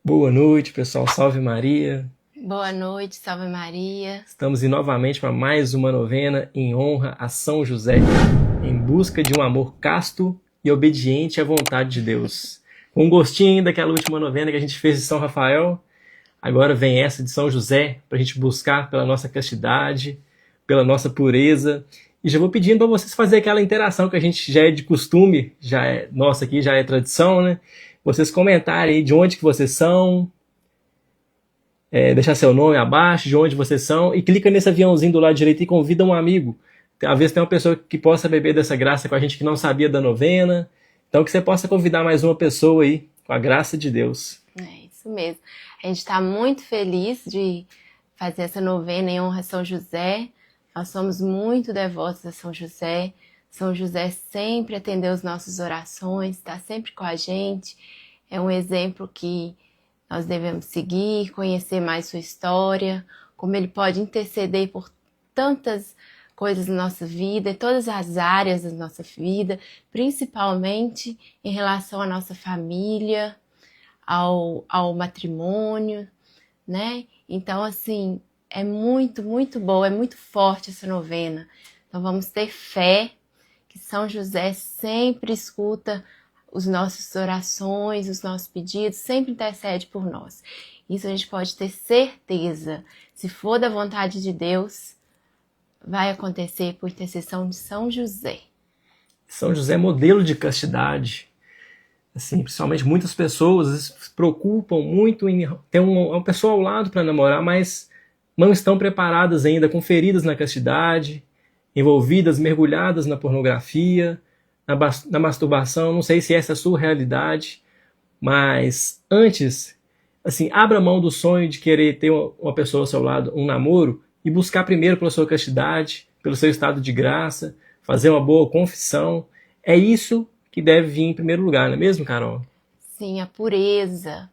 Boa noite, pessoal. Salve Maria. Boa noite, salve Maria. Estamos indo novamente para mais uma novena em honra a São José, em busca de um amor casto e obediente à vontade de Deus. Com um gostinho daquela última novena que a gente fez de São Rafael, agora vem essa de São José, para a gente buscar pela nossa castidade, pela nossa pureza. E já vou pedindo para vocês fazerem aquela interação que a gente já é de costume, já é nossa aqui, já é tradição, né? Vocês comentarem aí de onde que vocês são, deixar seu nome abaixo, de onde vocês são, e clica nesse aviãozinho do lado direito e convida um amigo. Às vezes tem uma pessoa que possa beber dessa graça com a gente que não sabia da novena. Então que você possa convidar mais uma pessoa aí, com a graça de Deus. É isso mesmo. A gente está muito feliz de fazer essa novena em honra a São José. Nós somos muito devotos a São José. São José sempre atendeu as nossas orações, está sempre com a gente. É um exemplo que nós devemos seguir, conhecer mais sua história, como ele pode interceder por tantas coisas na nossa vida, em todas as áreas da nossa vida, principalmente em relação à nossa família, ao matrimônio, né? Então, assim, é muito, muito boa, é muito forte essa novena. Então, vamos ter fé que São José sempre escuta as nossas orações, os nossos pedidos, sempre intercede por nós. Isso a gente pode ter certeza. Se for da vontade de Deus, vai acontecer por intercessão de São José. São José é modelo de castidade. Assim, principalmente muitas pessoas se preocupam muito em ter uma pessoa ao lado para namorar, mas não estão preparadas ainda, com feridas na castidade, envolvidas, mergulhadas na pornografia, na masturbação. Não sei se essa é a sua realidade, mas antes, assim, abra mão do sonho de querer ter uma pessoa ao seu lado, um namoro, e buscar primeiro pela sua castidade, pelo seu estado de graça, fazer uma boa confissão. É isso que deve vir em primeiro lugar, não é mesmo, Carol? Sim, a pureza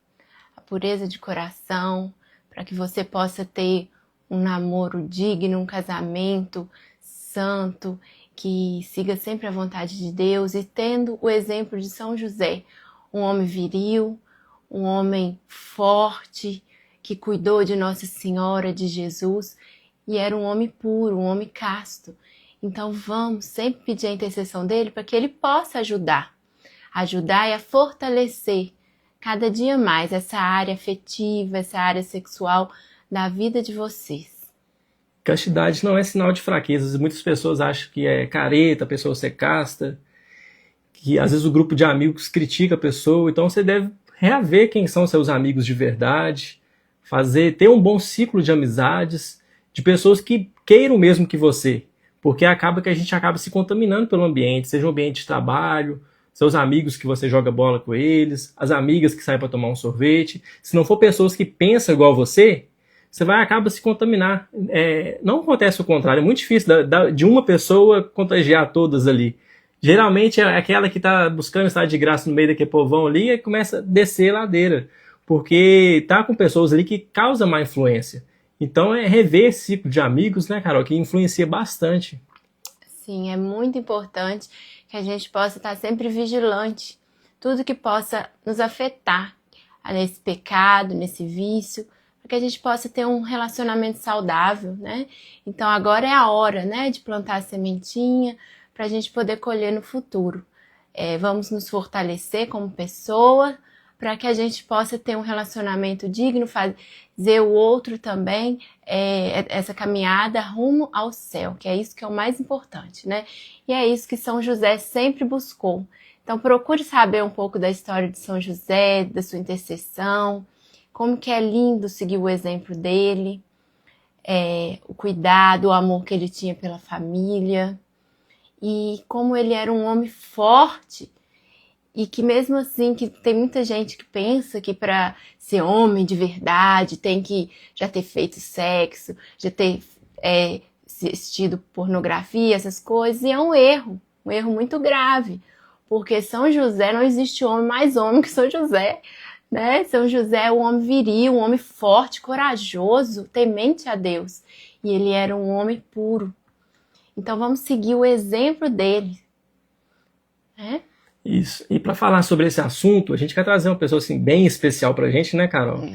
de coração, para que você possa ter um namoro digno, um casamento santo, que siga sempre a vontade de Deus e tendo o exemplo de São José, um homem viril, um homem forte, que cuidou de Nossa Senhora, de Jesus, e era um homem puro, um homem casto. Então vamos sempre pedir a intercessão dele para que ele possa ajudar e a fortalecer cada dia mais essa área afetiva, essa área sexual da vida de vocês. Castidade não é sinal de fraqueza. Muitas pessoas acham que é careta, a pessoa ser casta, que às vezes o grupo de amigos critica a pessoa. Então você deve reaver quem são seus amigos de verdade, ter um bom ciclo de amizades, de pessoas que queiram o mesmo que você, porque acaba que a gente acaba se contaminando pelo ambiente, seja um ambiente de trabalho, seus amigos que você joga bola com eles, as amigas que saem para tomar um sorvete. Se não for pessoas que pensam igual você vai acaba se contaminar. Não acontece o contrário, é muito difícil de uma pessoa contagiar todas ali. Geralmente é aquela que está buscando estar de graça no meio daquele povão ali e começa a descer a ladeira, porque tá com pessoas ali que causam má influência. Então é rever esse ciclo de amigos, né, Carol, que influencia bastante. Sim, é muito importante que a gente possa estar sempre vigilante, tudo que possa nos afetar nesse pecado, nesse vício, para que a gente possa ter um relacionamento saudável, né? Então agora é a hora, né, de plantar a sementinha para a gente poder colher no futuro. Vamos nos fortalecer como pessoa para que a gente possa ter um relacionamento digno, fazer o outro também essa caminhada rumo ao céu, que é isso que é o mais importante, né? E é isso que São José sempre buscou. Então procure saber um pouco da história de São José, da sua intercessão, como que é lindo seguir o exemplo dele, o cuidado, o amor que ele tinha pela família, e como ele era um homem forte, e que mesmo assim, que tem muita gente que pensa que para ser homem de verdade tem que já ter feito sexo, já ter assistido pornografia, essas coisas, e é um erro muito grave, porque São José, não existe homem mais homem que São José, né? São José é um homem viril, um homem forte, corajoso, temente a Deus, e ele era um homem puro. Então vamos seguir o exemplo dele, né? Isso. E para falar sobre esse assunto, a gente quer trazer uma pessoa assim bem especial pra gente, né, Carol?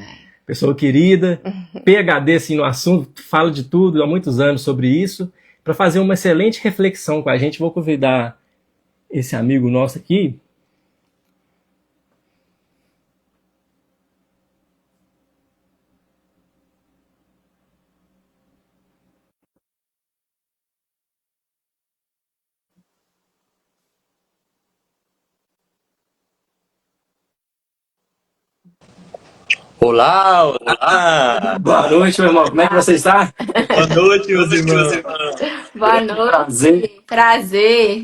Pessoa querida, PhD assim no assunto, fala de tudo há muitos anos sobre isso. Para fazer uma excelente reflexão com a gente, vou convidar esse amigo nosso aqui. Olá, olá! Boa noite, meu irmão. Como é que você está? Boa noite, meus irmãos. Boa noite. Prazer. Prazer.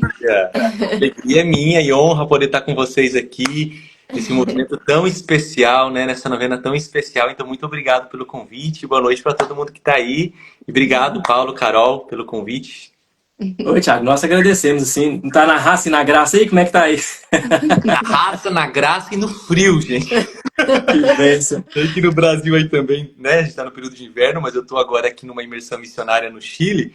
Alegria é minha e honra poder estar com vocês aqui nesse momento tão especial, né? Nessa novena tão especial. Então, muito obrigado pelo convite. Boa noite para todo mundo que está aí. E obrigado, Paulo, Carol, pelo convite. Oi, Thiago. Nós agradecemos, assim. Não tá na raça e na graça aí? Como é que tá aí? Na raça, na graça e no frio, gente. Que bênção. Aqui no Brasil aí também, né? A gente tá no período de inverno, mas eu tô agora aqui numa imersão missionária no Chile.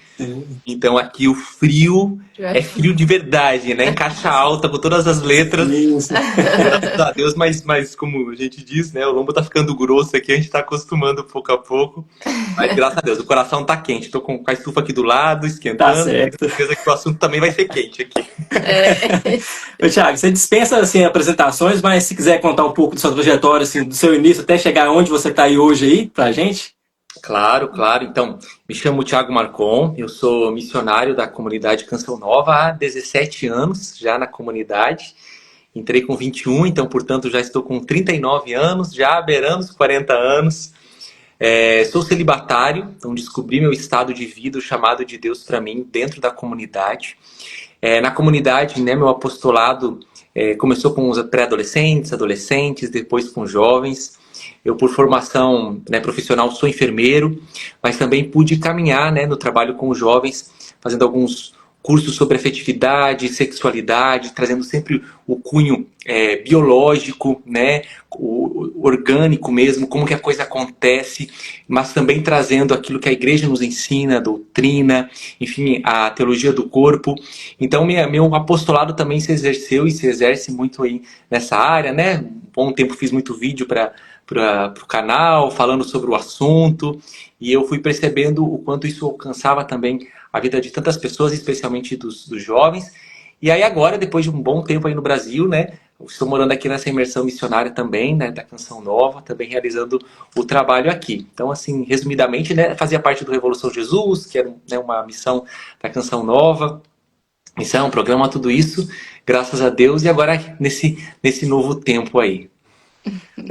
Então aqui o frio é frio de verdade, né? Em caixa alta, com todas as letras. Isso. Graças a Deus, mas como a gente diz, né? O lombo tá ficando grosso aqui, a gente tá acostumando pouco a pouco. Mas graças a Deus, o coração tá quente. Tô com a estufa aqui do lado, esquentando. Tá certo. Tenho certeza que o assunto também vai ser quente aqui. Ô, Thiago, você dispensa assim, apresentações, mas se quiser contar um pouco da sua trajetória, assim, do seu início até chegar onde você está aí hoje aí, pra gente. Claro, claro. Então, me chamo Thiago Marcon, eu sou missionário da comunidade Canção Nova há 17 anos já na comunidade. Entrei com 21, então, portanto, já estou com 39 anos, já beirando os 40 anos. Sou celibatário, então descobri meu estado de vida, o chamado de Deus para mim dentro da comunidade. Na comunidade, né, meu apostolado começou com os pré-adolescentes, adolescentes, depois com jovens. Eu, por formação, né, profissional, sou enfermeiro, mas também pude caminhar, né, no trabalho com os jovens, fazendo alguns cursos sobre afetividade, sexualidade, trazendo sempre o cunho biológico, né, o orgânico mesmo, como que a coisa acontece, mas também trazendo aquilo que a igreja nos ensina, a doutrina, enfim, a teologia do corpo. Então, meu apostolado também se exerceu e se exerce muito aí nessa área, né? Um bom tempo fiz muito vídeo para o canal, falando sobre o assunto, e eu fui percebendo o quanto isso alcançava também a vida de tantas pessoas, especialmente dos jovens. E aí agora, depois de um bom tempo aí no Brasil, né, estou morando aqui nessa imersão missionária também, né, da Canção Nova, também realizando o trabalho aqui. Então, assim, resumidamente, né, fazia parte do Revolução Jesus, que era, né, uma missão da Canção Nova, missão, programa, tudo isso, graças a Deus, e agora nesse novo tempo aí.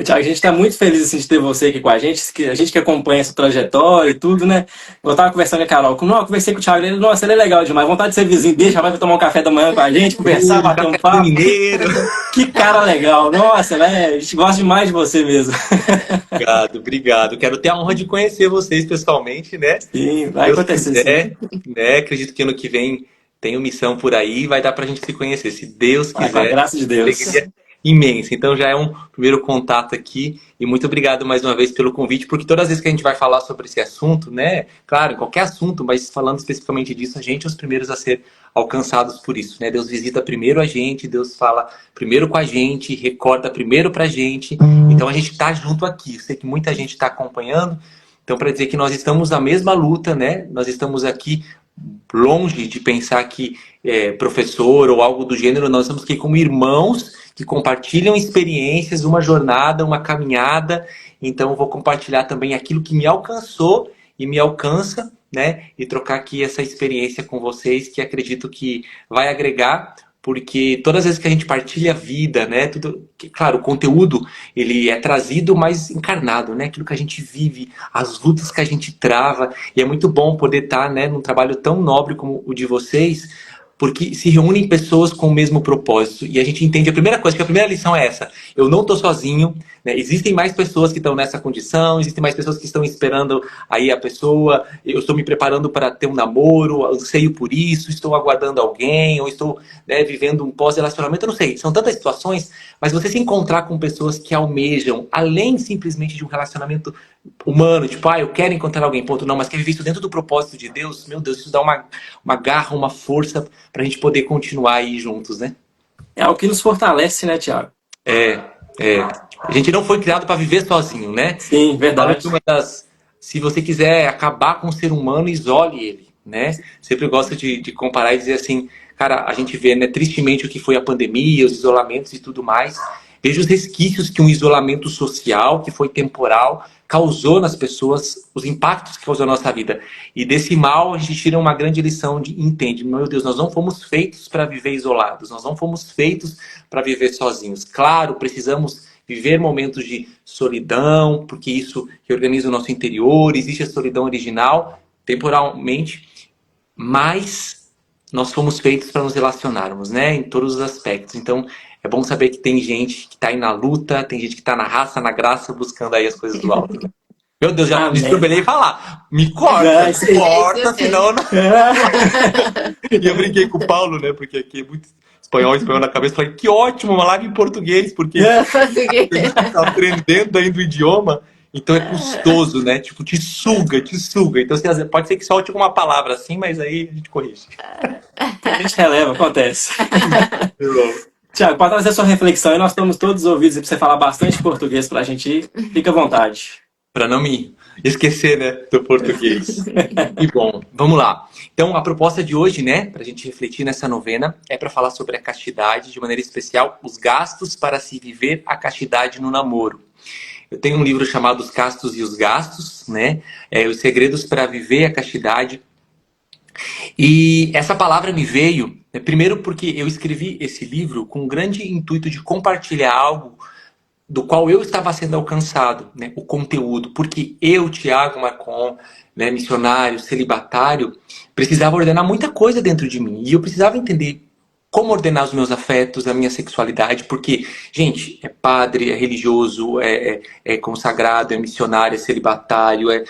Thiago, a gente está muito feliz assim, de ter você aqui com a gente que acompanha essa trajetória e tudo, né? Eu estava conversando com a Carol, conversei com o Thiago, ele, nossa, ele é legal demais, vontade de ser vizinho dele, já vai tomar um café da manhã com a gente, conversar, bater um papo. Mineiro. Que cara legal, nossa, né? A gente gosta demais de você mesmo. Obrigado. Quero ter a honra de conhecer vocês pessoalmente, né? Sim, vai acontecer. Quiser, né? Acredito que ano que vem tenho missão por aí, vai dar pra gente se conhecer, se Deus quiser. Com a graça de Deus. Alegria imensa. Então já é um primeiro contato aqui e muito obrigado mais uma vez pelo convite, porque todas as vezes que a gente vai falar sobre esse assunto, né, claro, qualquer assunto, mas falando especificamente disso, a gente é os primeiros a ser alcançados por isso, né? Deus visita primeiro a gente, Deus fala primeiro com a gente, recorda primeiro pra gente. Então a gente tá junto aqui. Eu sei que muita gente está acompanhando. Então, para dizer que nós estamos na mesma luta, né? Nós estamos aqui longe de pensar que professor ou algo do gênero, nós estamos aqui como irmãos que compartilham experiências, uma jornada, uma caminhada. Então eu vou compartilhar também aquilo que me alcançou e me alcança, né? E trocar aqui essa experiência com vocês, que acredito que vai agregar, porque todas as vezes que a gente partilha a vida, né? Tudo, claro, o conteúdo ele é trazido, mas encarnado, né? Aquilo que a gente vive, as lutas que a gente trava, e é muito bom poder estar, né, num trabalho tão nobre como o de vocês, porque se reúnem pessoas com o mesmo propósito. E a gente entende, a primeira coisa, que a primeira lição é essa: eu não estou sozinho, né? Existem mais pessoas que estão nessa condição, existem mais pessoas que estão esperando aí a pessoa, eu estou me preparando para ter um namoro, anseio por isso, estou aguardando alguém, ou estou, né, vivendo um pós-relacionamento, eu não sei, são tantas situações, mas você se encontrar com pessoas que almejam, além simplesmente de um relacionamento humano, tipo, eu quero encontrar alguém, ponto, não, mas quer viver isso dentro do propósito de Deus, meu Deus, isso dá uma garra, uma força pra gente poder continuar aí juntos, né? É algo que nos fortalece, né, Thiago? É, é. A gente não foi criado para viver sozinho, né? Sim, Fala verdade. que se você quiser acabar com o ser humano, isole ele, né? Sempre gosto de comparar e dizer assim, cara, a gente vê, né, tristemente o que foi a pandemia, os isolamentos e tudo mais. Veja os resquícios que um isolamento social, que foi temporal, causou nas pessoas, os impactos que causou na nossa vida. E desse mal a gente tira uma grande lição de entende, meu Deus, nós não fomos feitos para viver isolados, nós não fomos feitos para viver sozinhos. Claro, precisamos viver momentos de solidão, porque isso reorganiza o nosso interior, existe a solidão original, temporalmente, mas nós fomos feitos para nos relacionarmos, né? Em todos os aspectos. Então, é bom saber que tem gente que está aí na luta, tem gente que está na raça, na graça, buscando aí as coisas do alto. Meu Deus, já me estrombelei falar. Me corta, corta, senão não... E eu brinquei com o Paulo, né? Porque aqui é muito espanhol na cabeça. Falei, que ótimo, uma live em português, porque a gente tá aprendendo ainda o idioma. Então é custoso, né? Tipo, te suga, te suga. Então pode ser que solte uma palavra assim, mas aí a gente corrige. A gente releva, acontece. Tiago, para trazer a sua reflexão, e nós estamos todos ouvidos para você falar bastante português para a gente ir. Fica à vontade. Para não me esquecer, né, do português. E bom, vamos lá. Então, a proposta de hoje, né, para a gente refletir nessa novena, é para falar sobre a castidade, de maneira especial, os gastos para se viver a castidade no namoro. Eu tenho um livro chamado Os Castos e os Gastos, né, os segredos para viver a castidade. E essa palavra me veio, né, primeiro porque eu escrevi esse livro com um grande intuito de compartilhar algo do qual eu estava sendo alcançado, né, o conteúdo, porque eu, Tiago Marcon, né, missionário, celibatário, precisava ordenar muita coisa dentro de mim, e eu precisava entender como ordenar os meus afetos, a minha sexualidade, porque, gente, é padre, é religioso, é consagrado, é missionário, é celibatário, é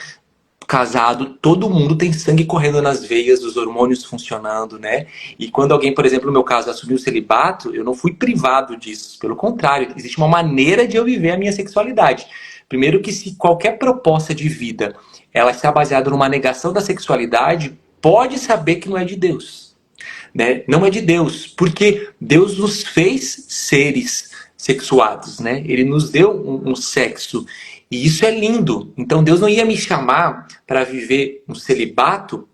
casado, todo mundo tem sangue correndo nas veias, os hormônios funcionando, né? E quando alguém, por exemplo, no meu caso, assumiu o celibato, eu não fui privado disso. Pelo contrário, existe uma maneira de eu viver a minha sexualidade. Primeiro que se qualquer proposta de vida, ela está baseada numa negação da sexualidade, pode saber que não é de Deus, né? Não é de Deus, porque Deus nos fez seres sexuados, né? Ele nos deu um sexo. E isso é lindo. Então Deus não ia me chamar para viver um celibato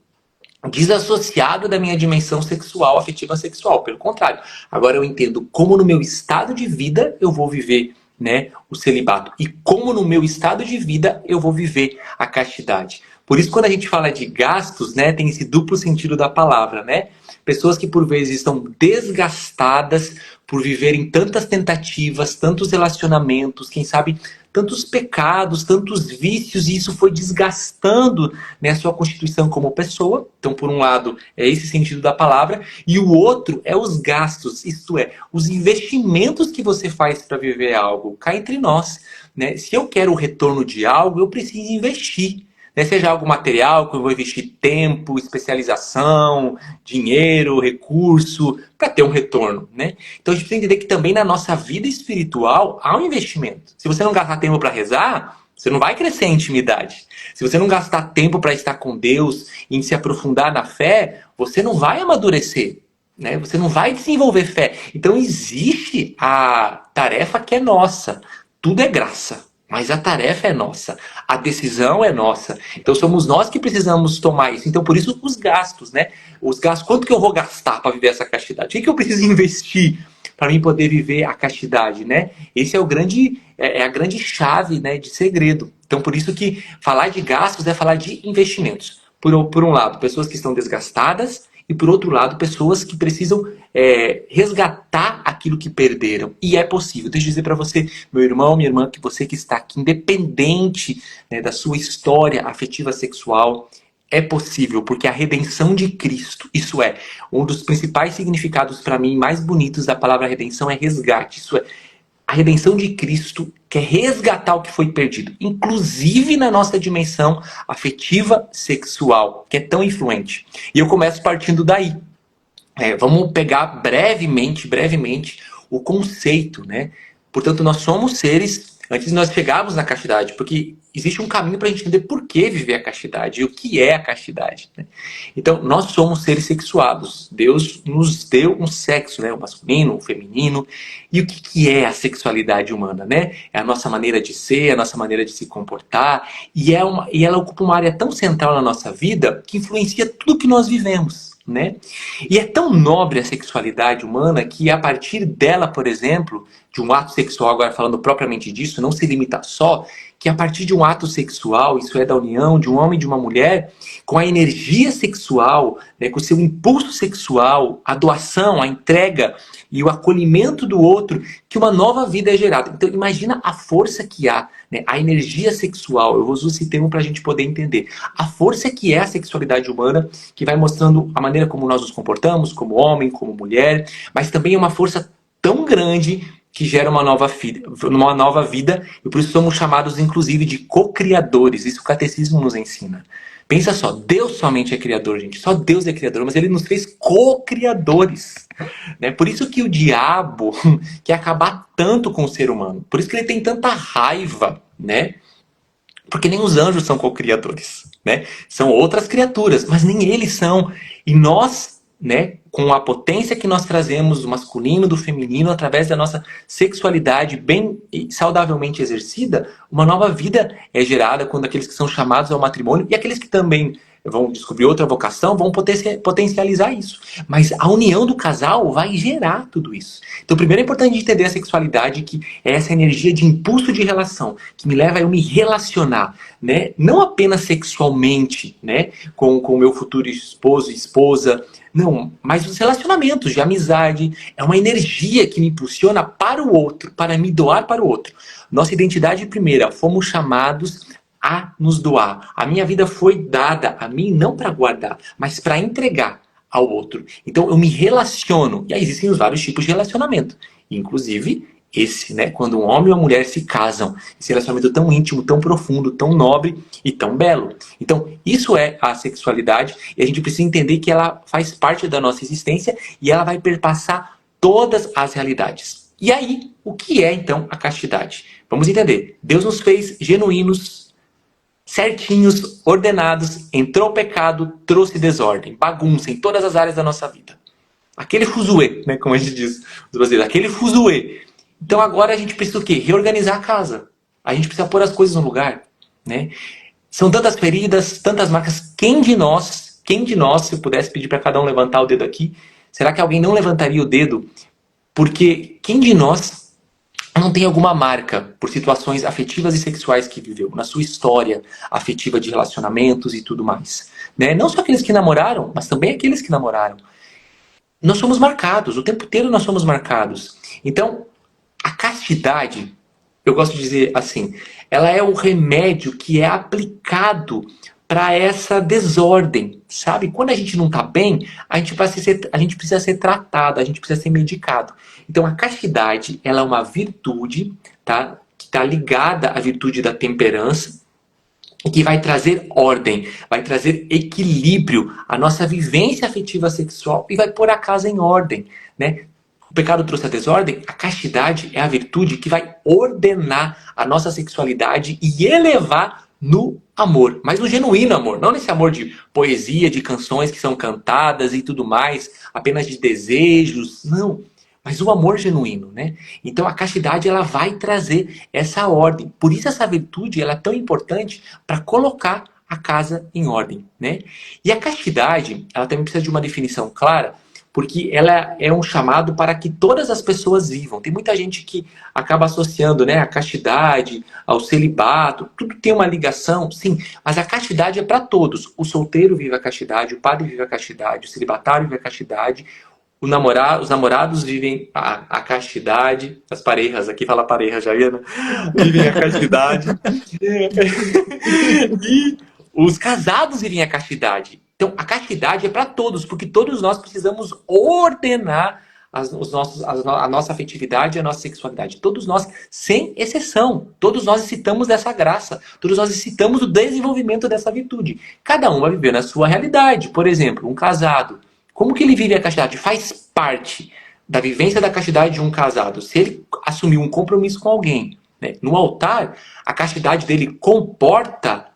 desassociado da minha dimensão sexual, afetiva sexual. Pelo contrário. Agora eu entendo como no meu estado de vida eu vou viver, né, o celibato. E como no meu estado de vida eu vou viver a castidade. Por isso, quando a gente fala de gastos, né, tem esse duplo sentido da palavra, né? Pessoas que por vezes estão desgastadas por viverem tantas tentativas, tantos relacionamentos, quem sabe tantos pecados, tantos vícios, e isso foi desgastando, né, a sua constituição como pessoa. Então, por um lado, é esse sentido da palavra, e o outro é os gastos, isto é, os investimentos que você faz para viver algo. Cá entre nós, né? Se eu quero o retorno de algo, eu preciso investir. Né? Seja algo material, que eu vou investir tempo, especialização, dinheiro, recurso, para ter um retorno. Né? Então a gente precisa entender que também na nossa vida espiritual há um investimento. Se você não gastar tempo para rezar, você não vai crescer em intimidade. Se você não gastar tempo para estar com Deus, em se aprofundar na fé, você não vai amadurecer. Né? Você não vai desenvolver fé. Então existe a tarefa que é nossa. Tudo é graça. Mas a tarefa é nossa, a decisão é nossa. Então somos nós que precisamos tomar isso. Então por isso os gastos, né? Os gastos, quanto que eu vou gastar para viver essa castidade? O que eu preciso investir para mim poder viver a castidade, né? Esse é a grande chave, né, de segredo. Então por isso que falar de gastos é falar de investimentos. Por um lado, pessoas que estão desgastadas, e por outro lado, pessoas que precisam resgatar aquilo que perderam. E é possível. Deixa eu dizer para você, meu irmão, minha irmã, que você que está aqui, independente, né, da sua história afetiva sexual, é possível, porque a redenção de Cristo, isso é, um dos principais significados para mim mais bonitos da palavra redenção é resgate. Isso é, a redenção de Cristo quer resgatar o que foi perdido, inclusive na nossa dimensão afetiva sexual, que é tão influente. E eu começo partindo daí. Vamos pegar brevemente o conceito, né? Portanto, nós somos seres antes de nós chegarmos na castidade, porque existe um caminho para a gente entender por que viver a castidade e o que é a castidade, né? Então, nós somos seres sexuados. Deus nos deu um sexo, né? O masculino, o feminino. E o que é a sexualidade humana, né? É a nossa maneira de ser, a nossa maneira de se comportar. E ela ocupa uma área tão central na nossa vida que influencia tudo que nós vivemos, né? E é tão nobre a sexualidade humana que a partir dela, por exemplo, de um ato sexual, agora falando propriamente disso, não se limita só, que a partir de um ato sexual, isso é da união de um homem e de uma mulher, com a energia sexual, né, com o seu impulso sexual, a doação, a entrega e o acolhimento do outro, que uma nova vida é gerada. Então imagina a força que há, né, a energia sexual, eu vou usar esse termo para a gente poder entender, a força que é a sexualidade humana, que vai mostrando a maneira como nós nos comportamos, como homem, como mulher, mas também é uma força tão grande que gera uma nova vida, e por isso somos chamados, inclusive, de co-criadores. Isso o catecismo nos ensina. Pensa só, Deus somente é criador, gente. Só Deus é criador, mas Ele nos fez co-criadores. Né? Por isso que o diabo quer acabar tanto com o ser humano. Por isso que ele tem tanta raiva, né? Porque nem os anjos são co-criadores, né? São outras criaturas, mas nem eles são. E nós, né, com a potência que nós trazemos do masculino, do feminino, através da nossa sexualidade bem e saudavelmente exercida, uma nova vida é gerada quando aqueles que são chamados ao matrimônio e aqueles que também vão descobrir outra vocação vão potencializar isso. Mas a união do casal vai gerar tudo isso. Então, primeiro é importante entender a sexualidade, que é essa energia de impulso de relação, que me leva a eu me relacionar, né? Não apenas sexualmente, né, com o meu futuro esposo e esposa, não, mas os relacionamentos de amizade, é uma energia que me impulsiona para o outro, para me doar para o outro. Nossa identidade primeira, fomos chamados a nos doar. A minha vida foi dada a mim não para guardar, mas para entregar ao outro. Então eu me relaciono. E aí existem os vários tipos de relacionamento. Inclusive esse, né? Quando um homem e uma mulher se casam. Esse relacionamento tão íntimo, tão profundo, tão nobre e tão belo. Então isso é a sexualidade e a gente precisa entender que ela faz parte da nossa existência e ela vai perpassar todas as realidades. E aí, o que é então a castidade? Vamos entender. Deus nos fez genuínos, certinhos, ordenados, entrou o pecado, trouxe desordem, bagunça em todas as áreas da nossa vida. Aquele fuzuê, né, como a gente diz, os brasileiros, aquele fuzuê. Então agora a gente precisa o quê? Reorganizar a casa. A gente precisa pôr as coisas no lugar, né? São tantas feridas, tantas marcas. Quem de nós, se eu pudesse pedir para cada um levantar o dedo aqui, será que alguém não levantaria o dedo? Porque quem de nós não tem alguma marca por situações afetivas e sexuais que viveu, na sua história afetiva de relacionamentos e tudo mais, né? Não só aqueles que namoraram, mas também aqueles que namoraram. Nós somos marcados, o tempo inteiro nós somos marcados. Então, a castidade, eu gosto de dizer assim, ela é o remédio que é aplicado para essa desordem, sabe? Quando a gente não está bem, a gente precisa ser tratado, a gente precisa ser medicado. Então a castidade, ela é uma virtude, tá? Que está ligada à virtude da temperança e que vai trazer ordem, vai trazer equilíbrio à nossa vivência afetiva sexual e vai pôr a casa em ordem, né? O pecado trouxe a desordem, a castidade é a virtude que vai ordenar a nossa sexualidade e elevar no amor, mas no genuíno amor, não nesse amor de poesia, de canções que são cantadas e tudo mais, apenas de desejos, não, mas o amor genuíno, né? Então a castidade, ela vai trazer essa ordem, por isso essa virtude, ela é tão importante para colocar a casa em ordem, né? E a castidade, ela também precisa de uma definição clara, porque ela é um chamado para que todas as pessoas vivam. Tem muita gente que acaba associando, né, a castidade ao celibato, tudo tem uma ligação, sim, mas a castidade é para todos. O solteiro vive a castidade, o padre vive a castidade, o celibatário vive a castidade, os namorados vivem a castidade, as parejas, aqui fala pareja, já ia, né? Vivem a castidade. E os casados vivem a castidade. Então, a castidade é para todos, porque todos nós precisamos ordenar a nossa afetividade e a nossa sexualidade. Todos nós, sem exceção, todos nós necessitamos dessa graça, todos nós necessitamos do desenvolvimento dessa virtude. Cada um vai viver na sua realidade. Por exemplo, um casado, como que ele vive a castidade? Faz parte da vivência da castidade de um casado. Se ele assumiu um compromisso com alguém, né? No altar, a castidade dele comporta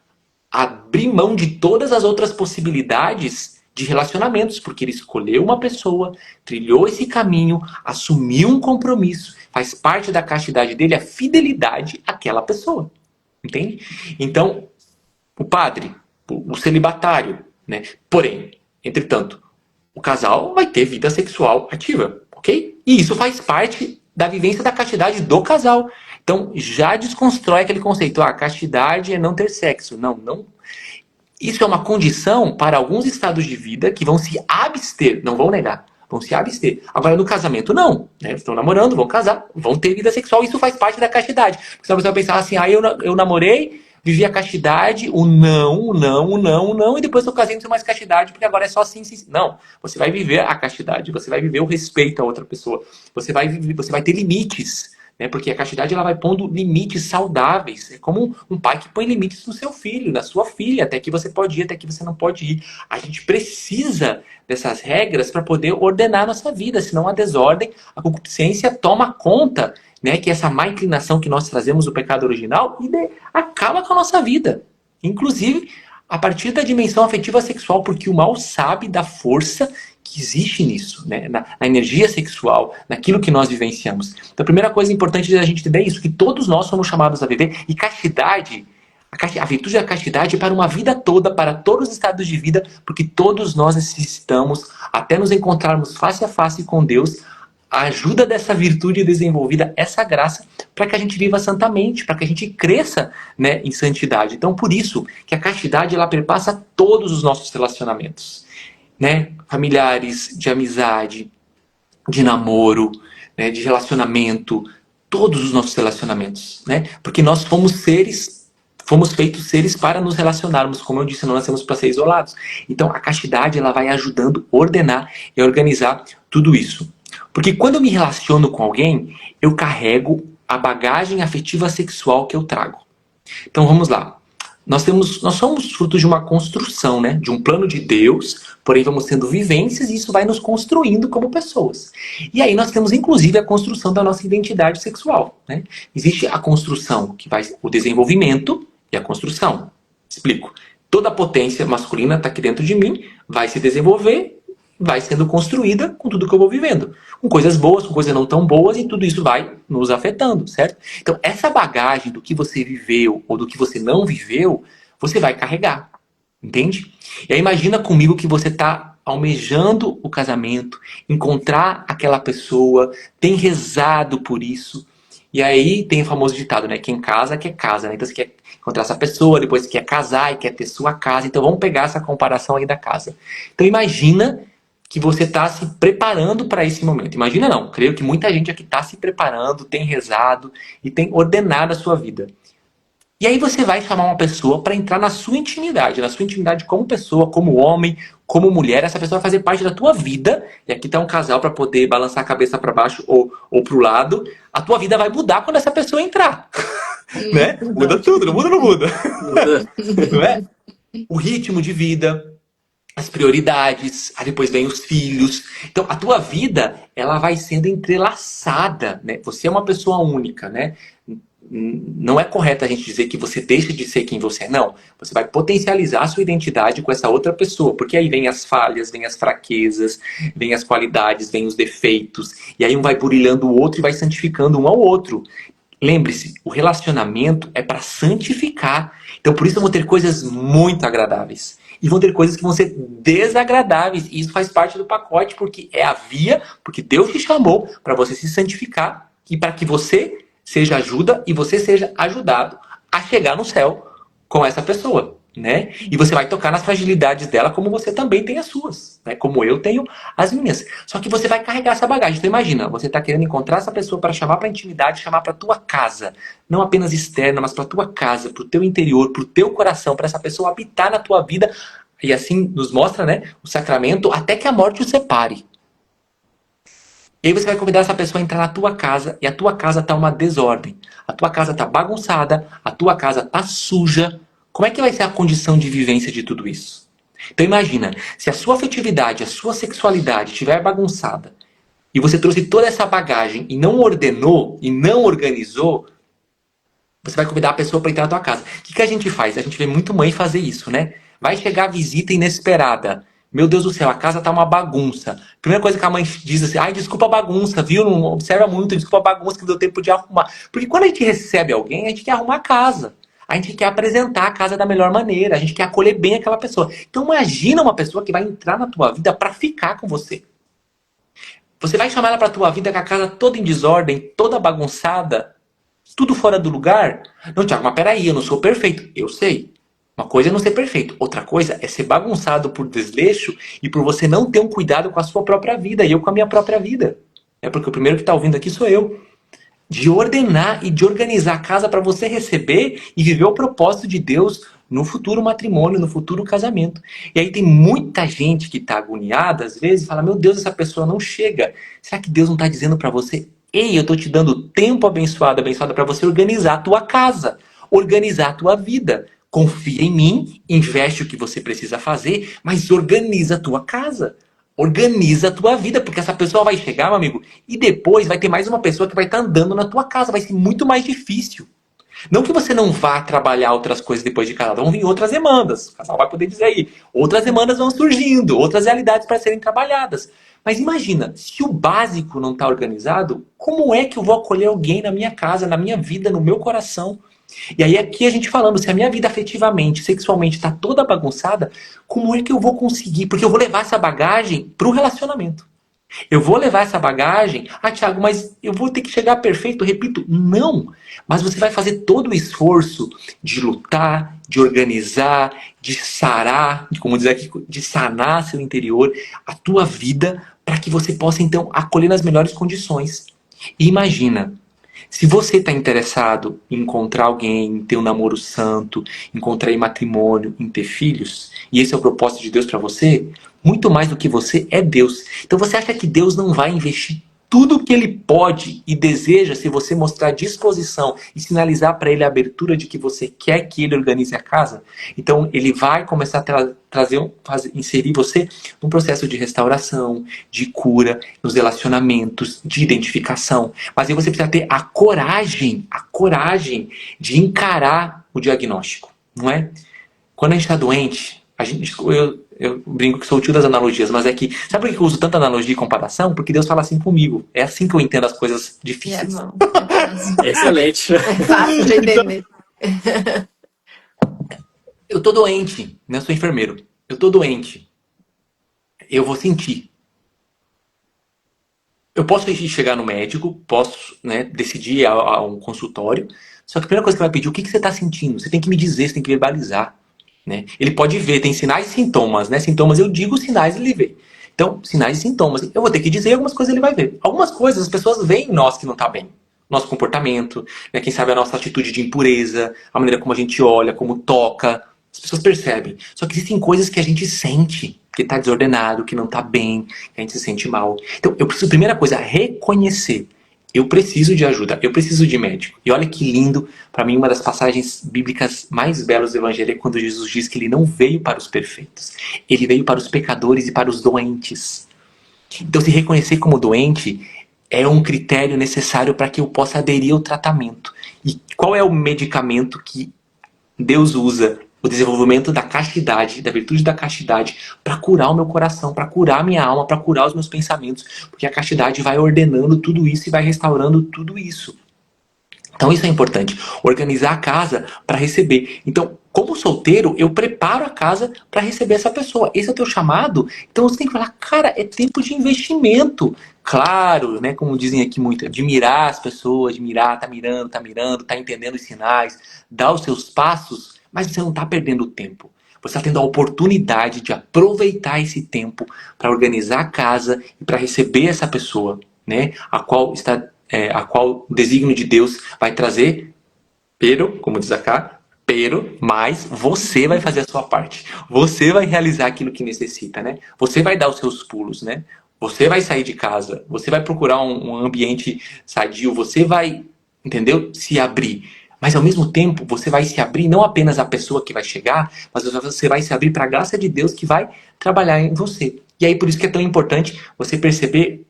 abrir mão de todas as outras possibilidades de relacionamentos, porque ele escolheu uma pessoa, trilhou esse caminho, assumiu um compromisso, faz parte da castidade dele a fidelidade àquela pessoa. Entende? Então, o padre, o celibatário, né? Porém, entretanto, o casal vai ter vida sexual ativa, ok? E isso faz parte da vivência da castidade do casal. Então, já desconstrói aquele conceito, a castidade é não ter sexo. Não. Isso é uma condição para alguns estados de vida que vão se abster, não vão negar, vão se abster. Agora, no casamento, não. Né? Estão namorando, vão casar, vão ter vida sexual, isso faz parte da castidade. Porque senão você vai pensar assim, eu namorei, vivi a castidade, o não, e depois eu casei, não tenho mais castidade, porque agora é só sim, sim, sim. Não, você vai viver a castidade, você vai viver o respeito à outra pessoa, você vai ter limites, né? Porque a castidade ela vai pondo limites saudáveis, é como um pai que põe limites no seu filho, na sua filha, até que você pode ir, até que você não pode ir. A gente precisa dessas regras para poder ordenar a nossa vida, senão a desordem, a concupiscência toma conta, né, que essa má inclinação que nós trazemos do pecado original acaba com a nossa vida. Inclusive, a partir da dimensão afetiva sexual, porque o mal sabe da força que existe nisso, né, na energia sexual, naquilo que nós vivenciamos. Então, a primeira coisa importante da gente entender é isso, que todos nós somos chamados a viver, e castidade, a virtude da castidade é para uma vida toda, para todos os estados de vida, porque todos nós necessitamos, até nos encontrarmos face a face com Deus, a ajuda dessa virtude desenvolvida, essa graça, para que a gente viva santamente, para que a gente cresça, né, em santidade. Então, por isso que a castidade ela perpassa todos os nossos relacionamentos, né, familiares, de amizade, de namoro, né, de relacionamento, todos os nossos relacionamentos, né, porque nós fomos feitos seres para nos relacionarmos, como eu disse, não nascemos para ser isolados. Então, a castidade ela vai ajudando a ordenar e a organizar tudo isso. Porque quando eu me relaciono com alguém, eu carrego a bagagem afetiva sexual que eu trago. Então vamos lá. Nós somos frutos de uma construção, né? De um plano de Deus, porém vamos tendo vivências e isso vai nos construindo como pessoas. E aí nós temos inclusive a construção da nossa identidade sexual, né? Existe a construção, o desenvolvimento e a construção. Explico. Toda a potência masculina está aqui dentro de mim, vai se desenvolver, vai sendo construída com tudo que eu vou vivendo. Com coisas boas, com coisas não tão boas, e tudo isso vai nos afetando, certo? Então, essa bagagem do que você viveu ou do que você não viveu, você vai carregar. Entende? E aí imagina comigo que você está almejando o casamento, encontrar aquela pessoa, tem rezado por isso. E aí tem o famoso ditado, né? Quem casa, quer casa, né? Então você quer encontrar essa pessoa, depois você quer casar e quer ter sua casa. Então vamos pegar essa comparação aí da casa. Então imagina que você está se preparando para esse momento. Imagina não, creio que muita gente aqui está se preparando, tem rezado e tem ordenado a sua vida. E aí você vai chamar uma pessoa para entrar na sua intimidade como pessoa, como homem, como mulher. Essa pessoa vai fazer parte da tua vida. E aqui está um casal para poder balançar a cabeça para baixo ou para o lado. A tua vida vai mudar quando essa pessoa entrar. Né? Muda tudo, não muda, não muda. Não é? O ritmo de vida, as prioridades, aí depois vem os filhos. Então, a tua vida, ela vai sendo entrelaçada, né? Você é uma pessoa única, né? Não é correto a gente dizer que você deixa de ser quem você é, não. Você vai potencializar a sua identidade com essa outra pessoa, porque aí vem as falhas, vem as fraquezas, vem as qualidades, vem os defeitos, e aí um vai burilhando o outro e vai santificando um ao outro. Lembre-se, o relacionamento é para santificar. Então, por isso vão ter coisas muito agradáveis. E vão ter coisas que vão ser desagradáveis. E isso faz parte do pacote, porque é a via, porque Deus te chamou para você se santificar e para que você seja ajuda e você seja ajudado a chegar no céu com essa pessoa, né? E você vai tocar nas fragilidades dela como você também tem as suas, né? Como eu tenho as minhas. Só que você vai carregar essa bagagem. Então imagina, você está querendo encontrar essa pessoa para chamar para intimidade, chamar para tua casa, não apenas externa, mas para tua casa, para o teu interior, para o teu coração, para essa pessoa habitar na tua vida. E assim nos mostra, né, o sacramento até que a morte o separe. E aí você vai convidar essa pessoa a entrar na tua casa e a tua casa está uma desordem. A tua casa está bagunçada, a tua casa está suja. Como é que vai ser a condição de vivência de tudo isso? Então imagina, se a sua afetividade, a sua sexualidade estiver bagunçada e você trouxe toda essa bagagem e não ordenou e não organizou, Você vai convidar a pessoa para entrar na tua casa. O que a gente faz? A gente vê muito mãe fazer isso, né? Vai chegar a visita inesperada. Meu Deus do céu, a casa tá uma bagunça. Primeira coisa que a mãe diz assim, ai, desculpa a bagunça, viu? Não observa muito, desculpa a bagunça que não deu tempo de arrumar. Porque quando a gente recebe alguém, a gente quer arrumar a casa. A gente quer apresentar a casa da melhor maneira. A gente quer acolher bem aquela pessoa. Então imagina uma pessoa que vai entrar na tua vida para ficar com você. Você vai chamar ela pra tua vida com a casa toda em desordem, toda bagunçada, tudo fora do lugar? Não, Thiago, mas peraí, eu não sou perfeito. Eu sei. Uma coisa é não ser perfeito. Outra coisa é ser bagunçado por desleixo e por você não ter um cuidado com a sua própria vida. E eu com a minha própria vida. É porque o primeiro que está ouvindo aqui sou eu. De ordenar e de organizar a casa para você receber e viver o propósito de Deus no futuro matrimônio, no futuro casamento. E aí tem muita gente que está agoniada, às vezes, e fala, meu Deus, essa pessoa não chega. Será que Deus não está dizendo para você, ei, eu estou te dando tempo abençoado, abençoada para você organizar a tua casa, organizar a tua vida. Confia em mim, investe o que você precisa fazer, mas organiza a tua casa. Organiza a tua vida, porque essa pessoa vai chegar, meu amigo, e depois vai ter mais uma pessoa que vai estar andando na tua casa. Vai ser muito mais difícil. Não que você não vá trabalhar outras coisas depois de casado, vão vir outras demandas. O casal vai poder dizer aí. Outras demandas vão surgindo, outras realidades para serem trabalhadas. Mas imagina, se o básico não está organizado, como é que eu vou acolher alguém na minha casa, na minha vida, no meu coração? E aí aqui a gente falando, se a minha vida afetivamente, sexualmente está toda bagunçada, como é que eu vou conseguir? Porque eu vou levar essa bagagem para o relacionamento. Eu vou levar essa bagagem, Thiago, mas eu vou ter que chegar perfeito, repito, não. Mas você vai fazer todo o esforço de lutar, de organizar, de sarar, como dizer aqui, de sanar seu interior, a tua vida, para que você possa então acolher nas melhores condições. E imagina, se você está interessado em encontrar alguém, em ter um namoro santo, em contrair matrimônio, em ter filhos, e esse é o propósito de Deus para você, muito mais do que você é Deus. Então você acha que Deus não vai investir tudo o que Ele pode e deseja se você mostrar disposição e sinalizar para Ele a abertura de que você quer que Ele organize a casa? Então Ele vai começar a inserir você num processo de restauração, de cura, nos relacionamentos, de identificação. Mas aí você precisa ter a coragem de encarar o diagnóstico, não é? Quando a gente está doente, eu brinco que sou o tio das analogias, mas é que... Sabe por que eu uso tanta analogia e comparação? Porque Deus fala assim comigo. É assim que eu entendo as coisas difíceis. É bom. Excelente. É fácil de entender. Eu tô doente, né? Eu sou enfermeiro. Eu tô doente. Eu vou sentir. Eu posso chegar no médico, posso, né, decidir ir a um consultório, só que a primeira coisa que ele vai pedir, o que você está sentindo? Você tem que me dizer, você tem que verbalizar. Né? Ele pode ver, tem sinais e sintomas, né? Sintomas eu digo, sinais ele vê. Então, sinais e sintomas. Eu vou ter que dizer, algumas coisas ele vai ver. Algumas coisas as pessoas veem em nós que não está bem. Nosso comportamento, né? Quem sabe a nossa atitude de impureza, a maneira como a gente olha, como toca. As pessoas percebem. Só que existem coisas que a gente sente, que está desordenado, que não está bem, que a gente se sente mal. Então, eu preciso, primeira coisa, reconhecer. Eu preciso de ajuda, eu preciso de médico. E olha que lindo, para mim uma das passagens bíblicas mais belas do Evangelho é quando Jesus diz que ele não veio para os perfeitos. Ele veio para os pecadores e para os doentes. Então se reconhecer como doente é um critério necessário para que eu possa aderir ao tratamento. E qual é o medicamento que Deus usa? O desenvolvimento da castidade, da virtude da castidade, para curar o meu coração, para curar a minha alma, para curar os meus pensamentos. Porque a castidade vai ordenando tudo isso e vai restaurando tudo isso. Então isso é importante. Organizar a casa para receber. Então, como solteiro, eu preparo a casa para receber essa pessoa. Esse é o teu chamado. Então você tem que falar, cara, é tempo de investimento. Claro, né, como dizem aqui muito, admirar as pessoas, admirar, tá mirando, tá entendendo os sinais, dar os seus passos. Mas você não está perdendo tempo. Você está tendo a oportunidade de aproveitar esse tempo para organizar a casa e para receber essa pessoa, né? A qual o desígnio de Deus vai trazer, como diz acá, mas você vai fazer a sua parte. Você vai realizar aquilo que necessita, né? Você vai dar os seus pulos, né? Você vai sair de casa, você vai procurar um ambiente sadio, você vai, entendeu? Se abrir. Mas ao mesmo tempo, você vai se abrir não apenas à pessoa que vai chegar, mas você vai se abrir para a graça de Deus que vai trabalhar em você. E aí por isso que é tão importante você perceber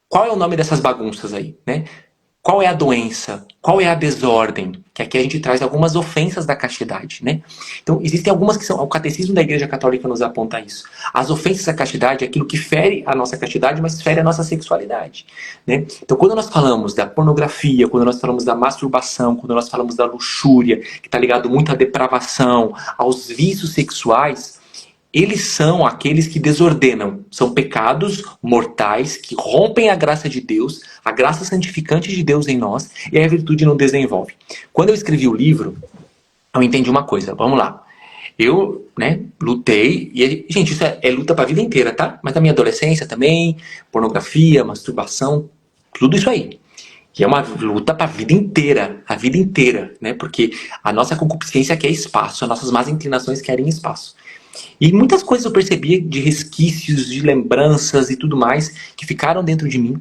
qual é o nome dessas bagunças aí, né? Qual é a doença? Qual é a desordem? Que aqui a gente traz algumas ofensas da castidade, né? Então, existem algumas que são... O catecismo da Igreja Católica nos aponta isso. As ofensas da castidade é aquilo que fere a nossa castidade, mas fere a nossa sexualidade, né? Então, quando nós falamos da pornografia, quando nós falamos da masturbação, quando nós falamos da luxúria, que está ligado muito à depravação, aos vícios sexuais, eles são aqueles que desordenam. São pecados mortais que rompem a graça de Deus, a graça santificante de Deus em nós, e a virtude não desenvolve. Quando eu escrevi o livro, eu entendi uma coisa. Vamos lá. Eu, lutei, e, gente, isso é luta pra vida inteira, tá? Mas na minha adolescência também, pornografia, masturbação, tudo isso aí. Que é uma luta pra vida inteira, a vida inteira, né? Porque a nossa concupiscência quer espaço, as nossas más inclinações querem espaço. E muitas coisas eu percebia de resquícios, de lembranças e tudo mais que ficaram dentro de mim.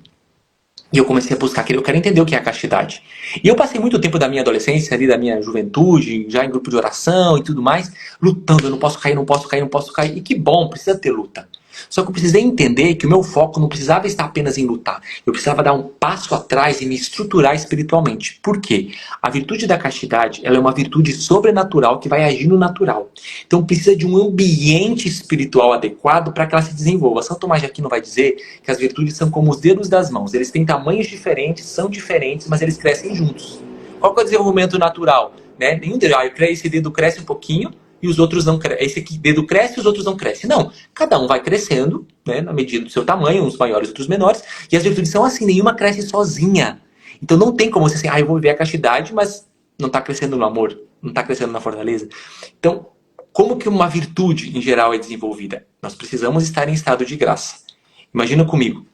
E eu comecei a buscar, eu quero entender o que é a castidade. E eu passei muito tempo da minha adolescência, ali da minha juventude, já em grupo de oração e tudo mais, lutando, eu não posso cair, não posso cair, não posso cair. E que bom, precisa ter luta. Só que eu precisei entender que o meu foco não precisava estar apenas em lutar. Eu precisava dar um passo atrás e me estruturar espiritualmente. Por quê? A virtude da castidade, ela é uma virtude sobrenatural que vai agir no natural. Então precisa de um ambiente espiritual adequado para que ela se desenvolva. São Tomás de Aquino vai dizer que as virtudes são como os dedos das mãos. Eles têm tamanhos diferentes, são diferentes, mas eles crescem juntos. Qual que é o desenvolvimento natural? Nenhum dedo, esse dedo cresce um pouquinho, e os outros não crescem. Esse aqui, dedo cresce e os outros não crescem. Não. Cada um vai crescendo, na medida do seu tamanho, uns maiores, outros menores. E as virtudes são assim, nenhuma cresce sozinha. Então não tem como você assim, eu vou viver a castidade, mas não está crescendo no amor, não está crescendo na fortaleza. Então, como que uma virtude, em geral, é desenvolvida? Nós precisamos estar em estado de graça. Imagina comigo.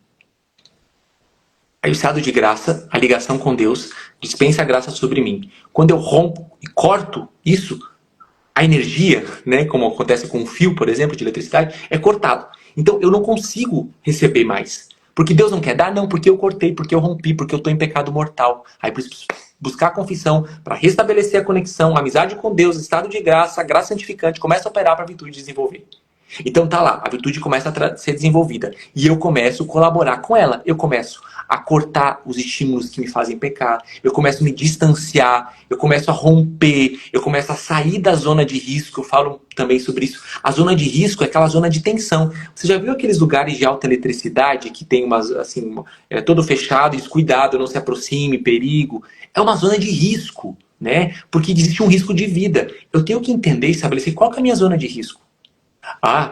Aí o estado de graça, a ligação com Deus, dispensa a graça sobre mim. Quando eu rompo e corto isso, a energia, como acontece com um fio, por exemplo, de eletricidade, é cortado. Então eu não consigo receber mais. Porque Deus não quer dar? Não, porque eu cortei, porque eu rompi, porque eu estou em pecado mortal. Aí preciso buscar a confissão para restabelecer a conexão, a amizade com Deus, estado de graça, a graça santificante, começa a operar para a virtude desenvolver. Então tá lá, a virtude começa a ser desenvolvida. E eu começo a colaborar com ela. Eu começo a cortar os estímulos que me fazem pecar. Eu começo a me distanciar. Eu começo a romper. Eu começo a sair da zona de risco. Eu falo também sobre isso. A zona de risco é aquela zona de tensão. Você já viu aqueles lugares de alta eletricidade que tem umas, assim, é todo fechado, e cuidado, não se aproxime, perigo. É uma zona de risco, Porque existe um risco de vida. Eu tenho que entender e estabelecer qual que é a minha zona de risco.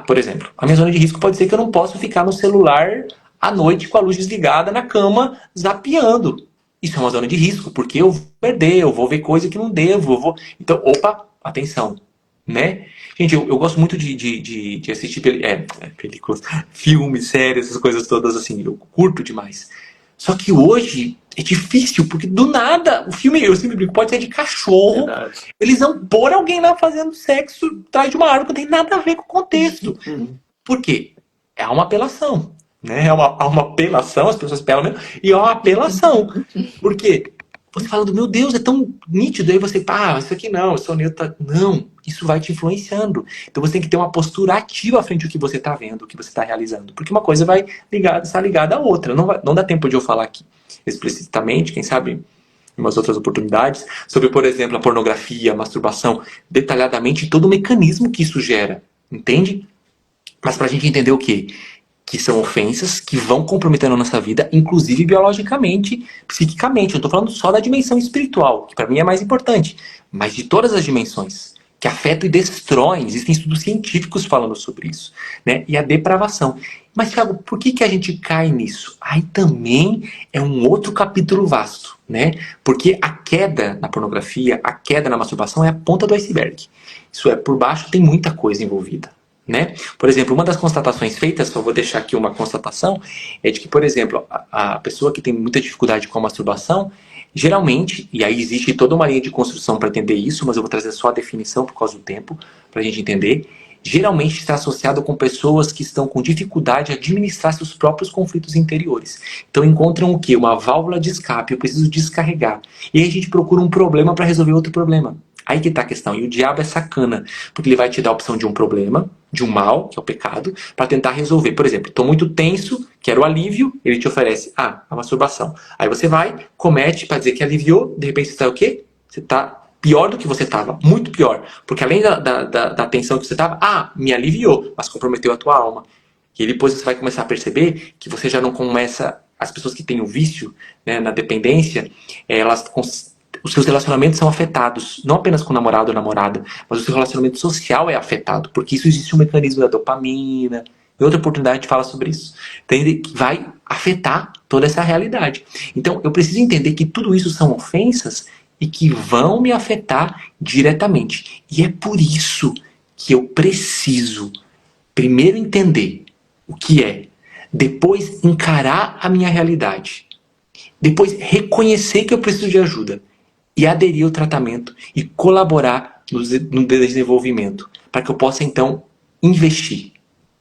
Por exemplo, a minha zona de risco pode ser que eu não possa ficar no celular à noite com a luz desligada na cama, zapeando. Isso é uma zona de risco, porque eu vou perder, eu vou ver coisa que não devo. Então, atenção, Gente, eu gosto muito de assistir películas, filmes, séries, essas coisas todas assim, eu curto demais. Só que hoje é difícil, porque do nada, eu sempre brinco, pode ser de cachorro. Verdade. Eles vão pôr alguém lá fazendo sexo atrás de uma árvore que não tem nada a ver com o contexto. Por quê? É uma apelação. É uma apelação, as pessoas pelam mesmo, e é uma apelação. Por quê? Você falando, meu Deus, é tão nítido, aí você, isso aqui não, eu sou neutro. Não, isso vai te influenciando. Então você tem que ter uma postura ativa frente ao que você está vendo, o que você está realizando. Porque uma coisa vai estar ligada à outra. Não dá tempo de eu falar aqui explicitamente, quem sabe em umas outras oportunidades, sobre, por exemplo, a pornografia, a masturbação, detalhadamente todo o mecanismo que isso gera. Entende? Mas pra gente entender o quê? Que são ofensas que vão comprometendo a nossa vida, inclusive biologicamente, psiquicamente. Eu não estou falando só da dimensão espiritual, que para mim é mais importante, mas de todas as dimensões, que afetam e destroem. Existem estudos científicos falando sobre isso, E a depravação. Mas, Thiago, por que a gente cai nisso? Aí também é um outro capítulo vasto, Porque a queda na pornografia, a queda na masturbação é a ponta do iceberg. Isso é, por baixo tem muita coisa envolvida. Por exemplo, uma das constatações feitas, só vou deixar aqui uma constatação, é de que, por exemplo, a pessoa que tem muita dificuldade com a masturbação, geralmente, e aí existe toda uma linha de construção para entender isso, mas eu vou trazer só a definição por causa do tempo, para a gente entender, geralmente está associado com pessoas que estão com dificuldade a administrar seus próprios conflitos interiores. Então encontram o quê? Uma válvula de escape, eu preciso descarregar. E aí a gente procura um problema para resolver outro problema. Aí que tá a questão. E o diabo é sacana, porque ele vai te dar a opção de um problema, de um mal, que é o pecado, para tentar resolver. Por exemplo, estou muito tenso, quero alívio, ele te oferece, a masturbação. Aí você vai, comete para dizer que aliviou, de repente você está o quê? Você está pior do que você estava, muito pior. Porque além da tensão que você estava, me aliviou, mas comprometeu a tua alma. E depois você vai começar a perceber que você já não começa... As pessoas que têm o vício, né, na dependência, os seus relacionamentos são afetados, não apenas com o namorado ou namorada, mas o seu relacionamento social é afetado, porque isso existe um mecanismo da dopamina. Em outra oportunidade a gente fala sobre isso. Entende? Que vai afetar toda essa realidade. Então eu preciso entender que tudo isso são ofensas e que vão me afetar diretamente. E é por isso que eu preciso primeiro entender o que é, depois encarar a minha realidade, depois reconhecer que eu preciso de ajuda e aderir ao tratamento e colaborar no desenvolvimento, para que eu possa então investir.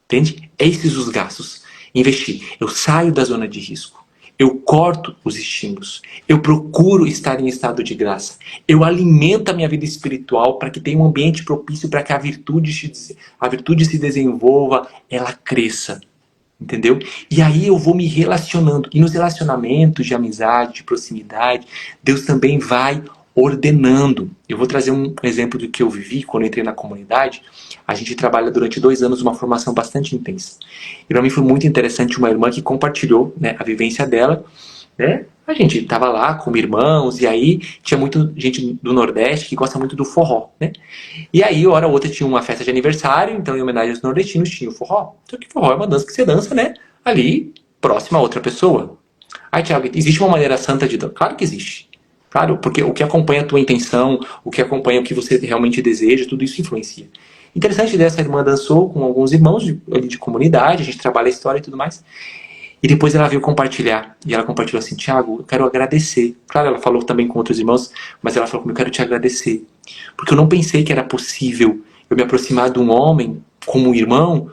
Entende? Esses os gastos. Investir. Eu saio da zona de risco. Eu corto os estímulos. Eu procuro estar em estado de graça. Eu alimento a minha vida espiritual para que tenha um ambiente propício para que a virtude se desenvolva, ela cresça. Entendeu? E aí eu vou me relacionando. E nos relacionamentos de amizade, de proximidade, Deus também vai ordenando. Eu vou trazer um exemplo do que eu vivi quando eu entrei na comunidade. A gente trabalha durante 2 anos uma formação bastante intensa. E para mim foi muito interessante uma irmã que compartilhou, né, a vivência dela. Né? A gente estava lá como irmãos, e aí tinha muita gente do Nordeste que gosta muito do forró, né? E aí, hora ou outra, tinha uma festa de aniversário, então em homenagem aos nordestinos tinha o forró. Só que forró é uma dança que você dança, né? Ali, próxima a outra pessoa. Aí, Thiago, existe uma maneira santa de dançar? Claro que existe. Claro, porque o que acompanha a tua intenção, o que acompanha o que você realmente deseja, tudo isso influencia. Interessante dessa irmã dançou com alguns irmãos de comunidade, a gente trabalha a história e tudo mais. E depois ela veio compartilhar. E ela compartilhou assim, Thiago, eu quero agradecer. Claro, ela falou também com outros irmãos, mas ela falou comigo, eu quero te agradecer. Porque eu não pensei que era possível eu me aproximar de um homem como um irmão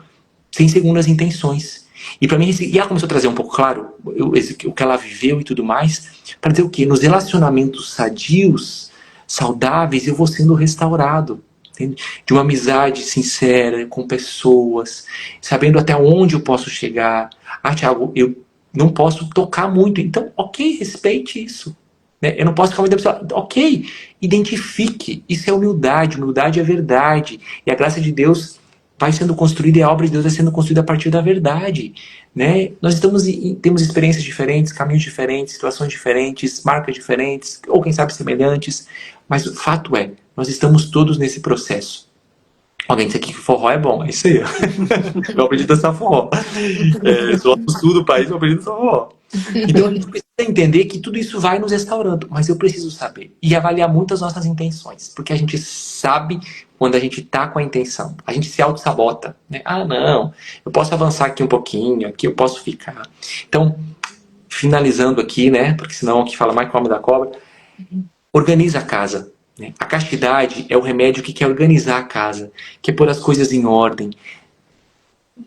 sem segundas intenções. E para mim, e ela começou a trazer um pouco claro o que ela viveu e tudo mais, para dizer o quê? Nos relacionamentos sadios, saudáveis, eu vou sendo restaurado. Entende? De uma amizade sincera com pessoas, sabendo até onde eu posso chegar. Thiago, eu não posso tocar muito. Então, ok, respeite isso. Né? Eu não posso ficar muito pessoa. Ok, identifique. Isso é humildade. Humildade é verdade. E a graça de Deus vai sendo construída e a obra de Deus vai sendo construída a partir da verdade. Né? Nós temos experiências diferentes, caminhos diferentes, situações diferentes, marcas diferentes, ou quem sabe semelhantes. Mas o fato é, nós estamos todos nesse processo. Alguém disse aqui que forró é bom. É isso aí. Eu aprendi a dançar forró. Sou do sul do país, eu aprendi a dançar forró. Então a gente precisa entender que tudo isso vai nos restaurando. Mas eu preciso saber. E avaliar muito as nossas intenções. Porque a gente sabe quando a gente está com a intenção. A gente se auto-sabota. Né? Não. Eu posso avançar aqui um pouquinho. Aqui eu posso ficar. Então, finalizando aqui, né? Porque senão aqui fala mais que o homem da cobra. Organiza a casa. A castidade é o remédio que quer organizar a casa, quer pôr as coisas em ordem.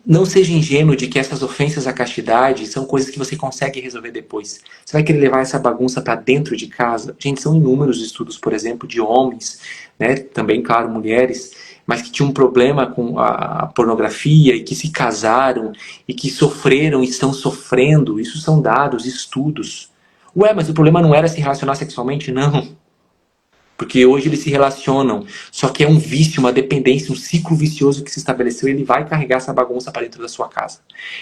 Não seja ingênuo de que essas ofensas à castidade são coisas que você consegue resolver depois. Você vai querer levar essa bagunça para dentro de casa? Gente, são inúmeros estudos, por exemplo, de homens, né, também, claro, mulheres, mas que tinham um problema com a pornografia e que se casaram e que sofreram e estão sofrendo. Isso são dados, estudos. Ué, mas o problema não era se relacionar sexualmente? Não. Porque hoje eles se relacionam, só que é um vício, uma dependência, um ciclo vicioso que se estabeleceu e ele vai carregar essa bagunça para dentro da sua casa.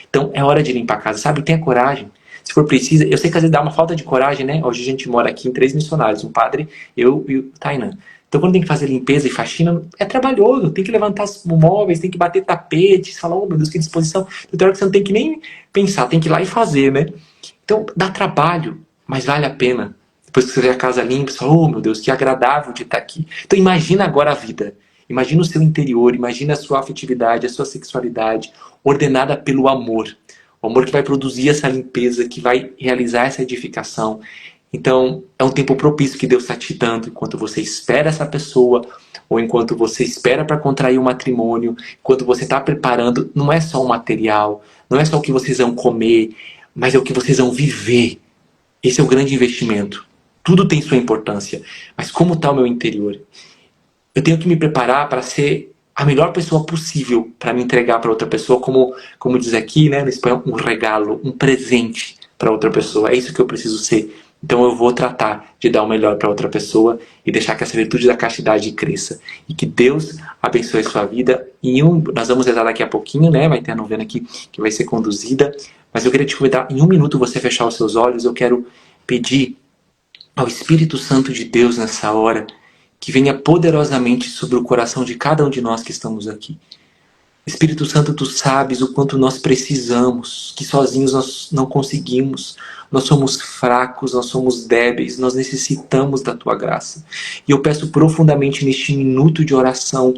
Então é hora de limpar a casa, sabe? Tenha coragem. Se for preciso, eu sei que às vezes dá uma falta de coragem, né? Hoje a gente mora aqui em 3 missionários, um padre, eu e o Tainan. Então quando tem que fazer limpeza e faxina, é trabalhoso, tem que levantar os móveis, tem que bater tapete, falar, oh meu Deus, que disposição. Então tem hora que você não tem que nem pensar, tem que ir lá e fazer, né? Então dá trabalho, mas vale a pena. Depois que você vê a casa limpa, você fala, oh meu Deus, que agradável de estar aqui. Então imagina agora a vida. Imagina o seu interior, imagina a sua afetividade, a sua sexualidade, ordenada pelo amor. O amor que vai produzir essa limpeza, que vai realizar essa edificação. Então é um tempo propício que Deus está te dando, enquanto você espera essa pessoa, ou enquanto você espera para contrair um matrimônio, enquanto você está preparando, não é só um material, não é só o que vocês vão comer, mas é o que vocês vão viver. Esse é o grande investimento. Tudo tem sua importância, mas como está o meu interior? eu tenho que me preparar para ser a melhor pessoa possível para me entregar para outra pessoa, como diz aqui, né, no espanhol, um regalo, um presente para outra pessoa. É isso que eu preciso ser. Então eu vou tratar de dar o melhor para outra pessoa e deixar que essa virtude da castidade cresça. E que Deus abençoe a sua vida. Nós vamos rezar daqui a pouquinho, né? Vai ter a novena aqui que vai ser conduzida. Mas eu queria te convidar, em um minuto, você fechar os seus olhos. Eu quero pedir ao Espírito Santo de Deus nessa hora que venha poderosamente sobre o coração de cada um de nós que estamos aqui. Espírito Santo, tu sabes o quanto nós precisamos, que sozinhos nós não conseguimos. Nós somos fracos, nós somos débeis, nós necessitamos da tua graça. E eu peço profundamente neste minuto de oração,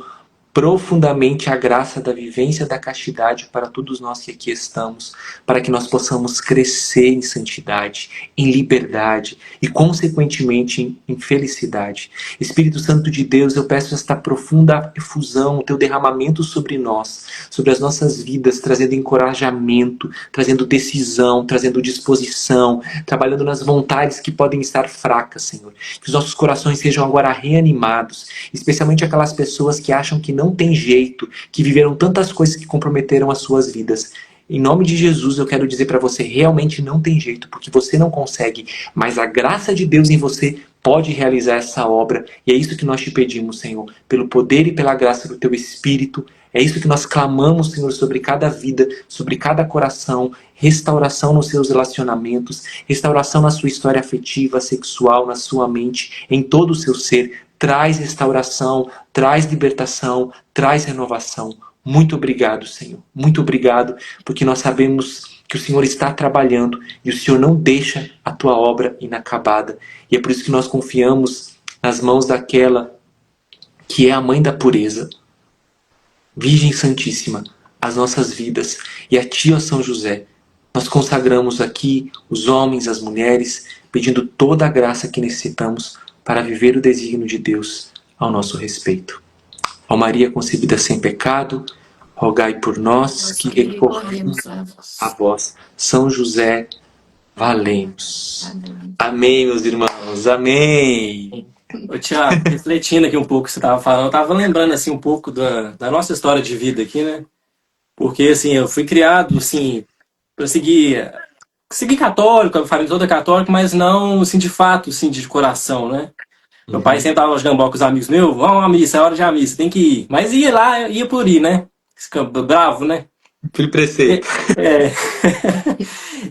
profundamente a graça da vivência da castidade para todos nós que aqui estamos, para que nós possamos crescer em santidade, em liberdade e, consequentemente, em felicidade. Espírito Santo de Deus, eu peço esta profunda efusão, o teu derramamento sobre nós, sobre as nossas vidas, trazendo encorajamento, trazendo decisão, trazendo disposição, trabalhando nas vontades que podem estar fracas, Senhor. Que os nossos corações sejam agora reanimados, especialmente aquelas pessoas que acham que não tem jeito, que viveram tantas coisas que comprometeram as suas vidas. Em nome de Jesus, eu quero dizer para você, realmente não tem jeito, porque você não consegue, mas a graça de Deus em você pode realizar essa obra, e é isso que nós te pedimos, Senhor, pelo poder e pela graça do teu Espírito. É isso que nós clamamos, Senhor, sobre cada vida, sobre cada coração, restauração nos seus relacionamentos, restauração na sua história afetiva, sexual, na sua mente, em todo o seu ser. Traz restauração, traz libertação, traz renovação. Muito obrigado, Senhor. Muito obrigado, porque nós sabemos que o Senhor está trabalhando e o Senhor não deixa a tua obra inacabada. E é por isso que nós confiamos nas mãos daquela que é a mãe da pureza, Virgem Santíssima, as nossas vidas. E a ti, ó São José, nós consagramos aqui os homens, as mulheres, pedindo toda a graça que necessitamos para viver o desígnio de Deus ao nosso respeito. Ó Maria concebida sem pecado, rogai por nós que recorremos a vós. São José, valemos. Amém, meus irmãos. Amém. Ô, Tiago, refletindo aqui um pouco o que você estava falando, eu estava lembrando assim, um pouco da nossa história de vida aqui, né? Porque assim, eu fui criado assim, para seguir católico, a família toda católica, mas não assim, de fato, assim, de coração, né? Meu pai sempre tava jogando bola com os amigos meus, vamos à missa, é hora de ir à missa, tem que ir. Mas ia lá, ia por ir, né? Fica bravo, né? Filho preceito. É.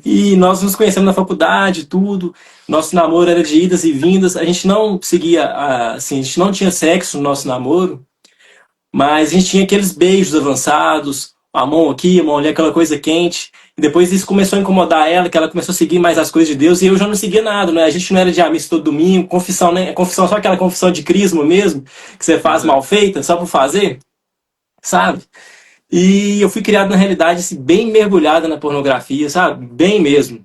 E nós nos conhecemos na faculdade, tudo. Nosso namoro era de idas e vindas. A gente não seguia, assim, a gente não tinha sexo no nosso namoro, mas a gente tinha aqueles beijos avançados, a mão aqui, a mão ali, aquela coisa quente. E depois isso começou a incomodar ela, que ela começou a seguir mais as coisas de Deus, e eu já não seguia nada, né? A gente não era de missa todo domingo, confissão, né? Confissão só aquela confissão de crisma mesmo, que você faz mal feita, só por fazer, sabe? E eu fui criado, na realidade, assim, bem mergulhada na pornografia, sabe? Bem mesmo.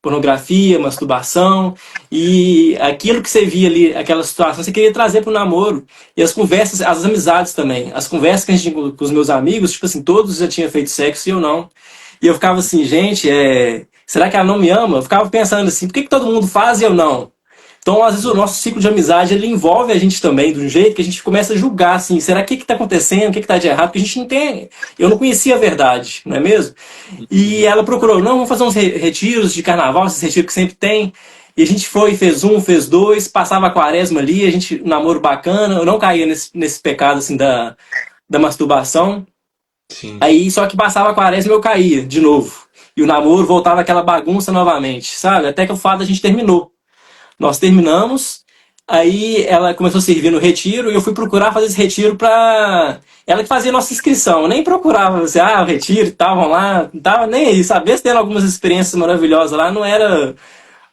Pornografia, masturbação, e aquilo que você via ali, aquela situação, você queria trazer para o namoro. E as conversas, as amizades também. As conversas que a gente tinha com os meus amigos, tipo assim, todos já tinham feito sexo e eu não. E eu ficava assim, gente, será que ela não me ama? Eu ficava pensando assim, por que todo mundo faz e eu não? Então, às vezes, o nosso ciclo de amizade, ele envolve a gente também, de um jeito que a gente começa a julgar, assim, será que está acontecendo, o que está de errado? Porque a gente não tem... Eu não conhecia a verdade, não é mesmo? E ela procurou, não, vamos fazer uns retiros de carnaval, esses retiros que sempre tem. E a gente foi, fez um, fez dois, passava a quaresma ali, a gente, um namoro bacana, eu não caía nesse pecado, assim, da masturbação. Sim. Aí, só que passava a quaresma eu caía, de novo. E o namoro voltava aquela bagunça novamente, sabe? Até que o fato a gente terminou. Nós terminamos, aí ela começou a servir no retiro, e eu fui procurar fazer esse retiro pra... Ela que fazia nossa inscrição, eu nem procurava, assim, o retiro e tal, vamos lá, não tava nem aí, sabia se tendo algumas experiências maravilhosas lá, não era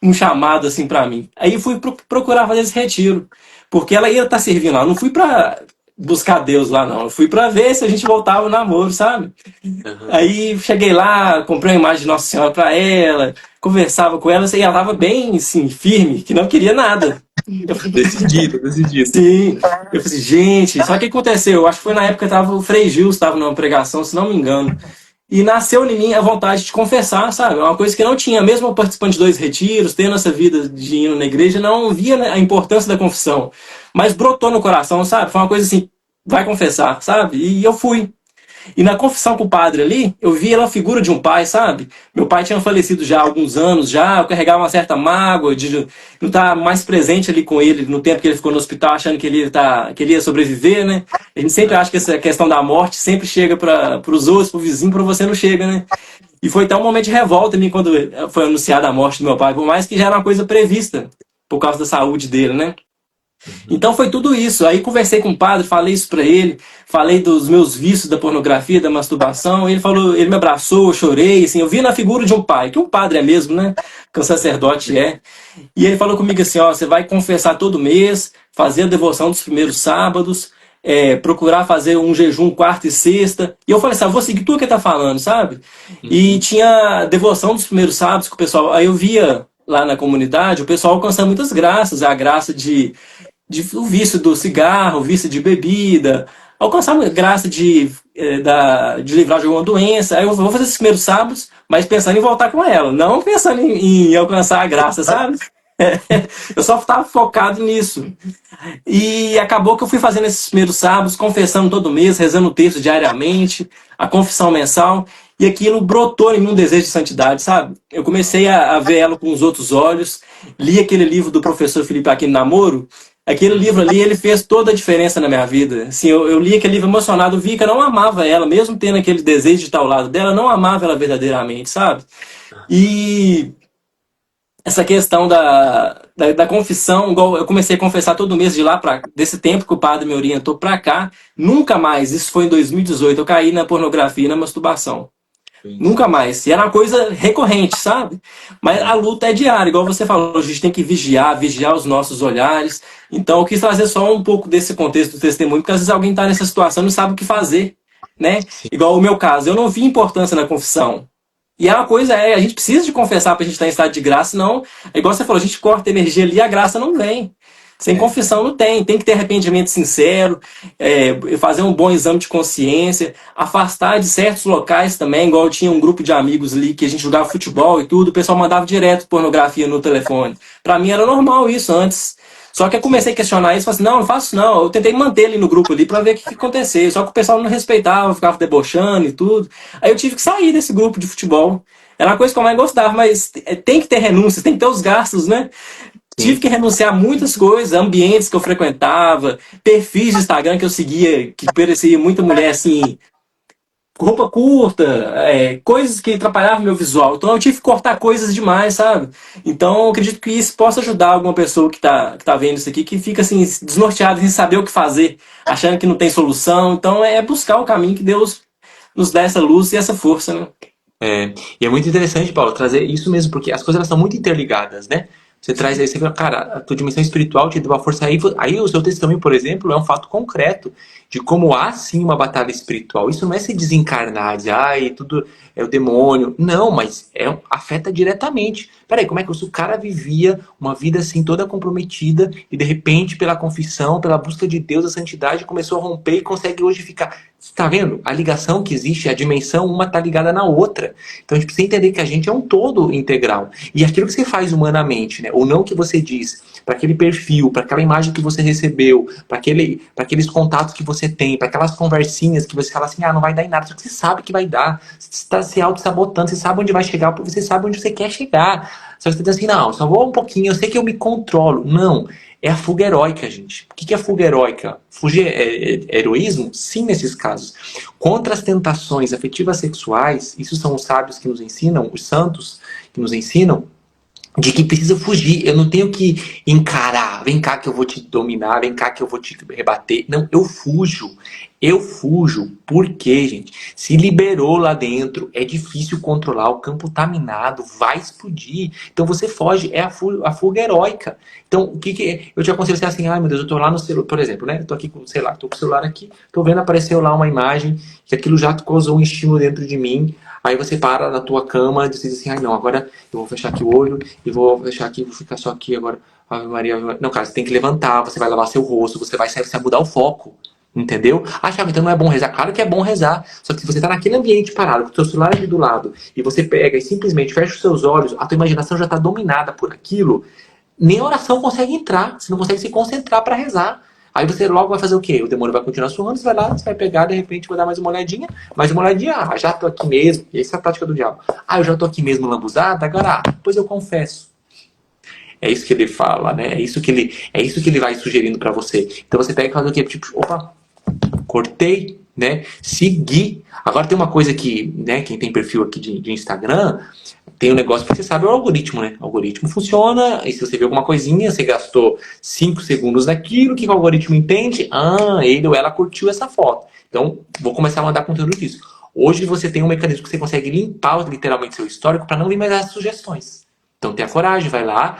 um chamado assim pra mim. Aí fui procurar fazer esse retiro, porque ela ia estar servindo lá, eu não fui pra buscar Deus lá não, eu fui pra ver se a gente voltava no namoro, sabe? Uhum. Aí cheguei lá, comprei uma imagem de Nossa Senhora pra ela, conversava com ela, e ela tava bem, assim, firme, que não queria nada. Decidido. Sim. Eu falei, gente, só que o que aconteceu? Eu acho que foi na época que o Frei Gil estava numa pregação, se não me engano. E nasceu em mim a vontade de confessar, sabe? É uma coisa que eu não tinha, mesmo participando de 2 retiros, tendo essa vida de ir na igreja, não via, né, a importância da confissão. Mas brotou no coração, sabe? Foi uma coisa assim, vai confessar, sabe? E eu fui. E na confissão com o padre ali, eu vi ela a figura de um pai, sabe? Meu pai tinha falecido já há alguns anos, já, eu carregava uma certa mágoa de não estar mais presente ali com ele no tempo que ele ficou no hospital, achando que que ele ia sobreviver, né? A gente sempre acha que essa questão da morte sempre chega para os outros, para o vizinho, para você não chega, né? E foi até um momento de revolta em mim quando foi anunciada a morte do meu pai, por mais que já era uma coisa prevista, por causa da saúde dele, né? Então foi tudo isso. Aí conversei com o padre, falei isso pra ele, falei dos meus vícios da pornografia, da masturbação. Ele falou, ele me abraçou, eu chorei, assim, eu vi na figura de um pai, que um padre é mesmo, né? Que um sacerdote é. E ele falou comigo assim, ó, você vai confessar todo mês, fazer a devoção dos primeiros sábados, procurar fazer um jejum quarta e sexta. E eu falei assim, vou seguir tudo que ele tá falando, sabe? E tinha devoção dos primeiros sábados com o pessoal. Aí eu via lá na comunidade o pessoal alcançando muitas graças, a graça o vício do cigarro, o vício de bebida, alcançar a graça de livrar de alguma doença. Aí eu vou fazer esses primeiros sábados, mas pensando em voltar com ela, não pensando em alcançar a graça, sabe? Eu só estava focado nisso. E acabou que eu fui fazendo esses primeiros sábados, confessando todo mês, rezando o texto diariamente, a confissão mensal, e aquilo brotou em mim um desejo de santidade, sabe? Eu comecei a ver ela com os outros olhos, li aquele livro do professor Felipe Aquino Namoro. Aquele livro ali, ele fez toda a diferença na minha vida. Assim, eu li aquele livro emocionado, vi que eu não amava ela, mesmo tendo aquele desejo de estar ao lado dela, eu não amava ela verdadeiramente, sabe? E essa questão da confissão, igual eu comecei a confessar todo mês desse tempo que o padre me orientou pra cá, nunca mais, isso foi em 2018, eu caí na pornografia e na masturbação. Nunca mais. E era uma coisa recorrente, sabe? Mas a luta é diária, igual você falou, a gente tem que vigiar os nossos olhares. Então eu quis trazer só um pouco desse contexto do testemunho, porque às vezes alguém está nessa situação e não sabe o que fazer, né? Igual o meu caso, eu não vi importância na confissão. E é uma coisa, a gente precisa de confessar pra gente estar em estado de graça, senão, igual você falou, a gente corta energia ali e a graça não vem. Sem confissão não tem que ter arrependimento sincero, fazer um bom exame de consciência, afastar de certos locais também, igual tinha um grupo de amigos ali que a gente jogava futebol e tudo, o pessoal mandava direto pornografia no telefone. Pra mim era normal isso antes. Só que eu comecei a questionar isso, falei assim, não faço não. Eu tentei manter ele no grupo ali pra ver o que acontecia. Só que o pessoal não respeitava, ficava debochando e tudo. Aí eu tive que sair desse grupo de futebol. Era uma coisa que eu mais gostava, mas tem que ter renúncias, tem que ter os gastos, né? Tive que renunciar a muitas coisas, ambientes que eu frequentava, perfis de Instagram que eu seguia, que parecia muita mulher assim, roupa curta, coisas que atrapalhavam meu visual. Então eu tive que cortar coisas demais, sabe? Então eu acredito que isso possa ajudar alguma pessoa que tá vendo isso aqui, que fica assim, desnorteada, sem saber o que fazer, achando que não tem solução. Então é buscar o caminho que Deus nos dá essa luz e essa força, né? E é muito interessante, Paulo, trazer isso mesmo, porque as coisas elas são muito interligadas, né? Você traz aí, você fala, cara, a tua dimensão espiritual te deu uma força aí o seu testemunho, por exemplo, é um fato concreto de como há sim uma batalha espiritual. Isso não é se desencarnar, de tudo é o demônio. Não, mas afeta diretamente. Peraí, como é que o cara vivia uma vida assim toda comprometida e de repente pela confissão, pela busca de Deus, a santidade, começou a romper e consegue hoje ficar... Você tá vendo? A ligação que existe, a dimensão, uma tá ligada na outra. Então a gente precisa entender que a gente é um todo integral. E aquilo que você faz humanamente, né? Ou não que você diz, para aquele perfil, para aquela imagem que você recebeu, para aqueles contatos que você tem, para aquelas conversinhas que você fala assim, não vai dar em nada, só que você sabe que vai dar. Você está se auto-sabotando, você sabe onde vai chegar, porque você sabe onde você quer chegar. Só que você diz assim, não, só vou um pouquinho, eu sei que eu me controlo. Não, é a fuga heróica, gente. O que é fuga heróica? Fugir é heroísmo? Sim, nesses casos. Contra as tentações afetivas sexuais, isso são os sábios que nos ensinam, os santos que nos ensinam, de que precisa fugir. Eu não tenho que encarar, vem cá que eu vou te dominar, vem cá que eu vou te rebater. Não, eu fujo. Eu fujo. Por quê, gente? Se liberou lá dentro, é difícil controlar, o campo tá minado, vai explodir. Então você foge, é a fuga heróica. Então, o que eu te aconselho assim, meu Deus, eu tô lá no celular, por exemplo, né? Eu tô aqui com, sei lá, tô com o celular aqui, tô vendo apareceu lá uma imagem, que aquilo já causou um estímulo dentro de mim. Aí você para na tua cama e diz assim, não, agora eu vou fechar aqui o olho e vou fechar aqui, vou ficar só aqui agora. Ave Maria, Ave Maria. Não, cara, você tem que levantar, você vai lavar seu rosto, você vai mudar o foco. Entendeu? Ah, Thiago, então não é bom rezar? Claro que é bom rezar. Só que se você tá naquele ambiente parado, com o seu celular ali do lado, e você pega e simplesmente fecha os seus olhos, a tua imaginação já tá dominada por aquilo, nem a oração consegue entrar. Você não consegue se concentrar para rezar. Aí você logo vai fazer o quê? O demônio vai continuar suando, você vai lá, você vai pegar, de repente vai dar mais uma olhadinha, ah, já tô aqui mesmo. E essa é a tática do diabo. Ah, eu já tô aqui mesmo lambuzada, agora, pois eu confesso. É isso que ele fala, né? É isso que ele vai sugerindo para você. Então você pega e faz o quê? Tipo, opa, cortei, né? Segui. Agora tem uma coisa que, né, quem tem perfil aqui de Instagram, tem um negócio que você sabe, é o algoritmo, né? O algoritmo funciona, e se você vê alguma coisinha, você gastou 5 segundos naquilo, o que o algoritmo entende? Ah, ele ou ela curtiu essa foto. Então, vou começar a mandar conteúdo disso. Hoje você tem um mecanismo que você consegue limpar literalmente seu histórico para não vir mais as sugestões. Então, tenha coragem, vai lá,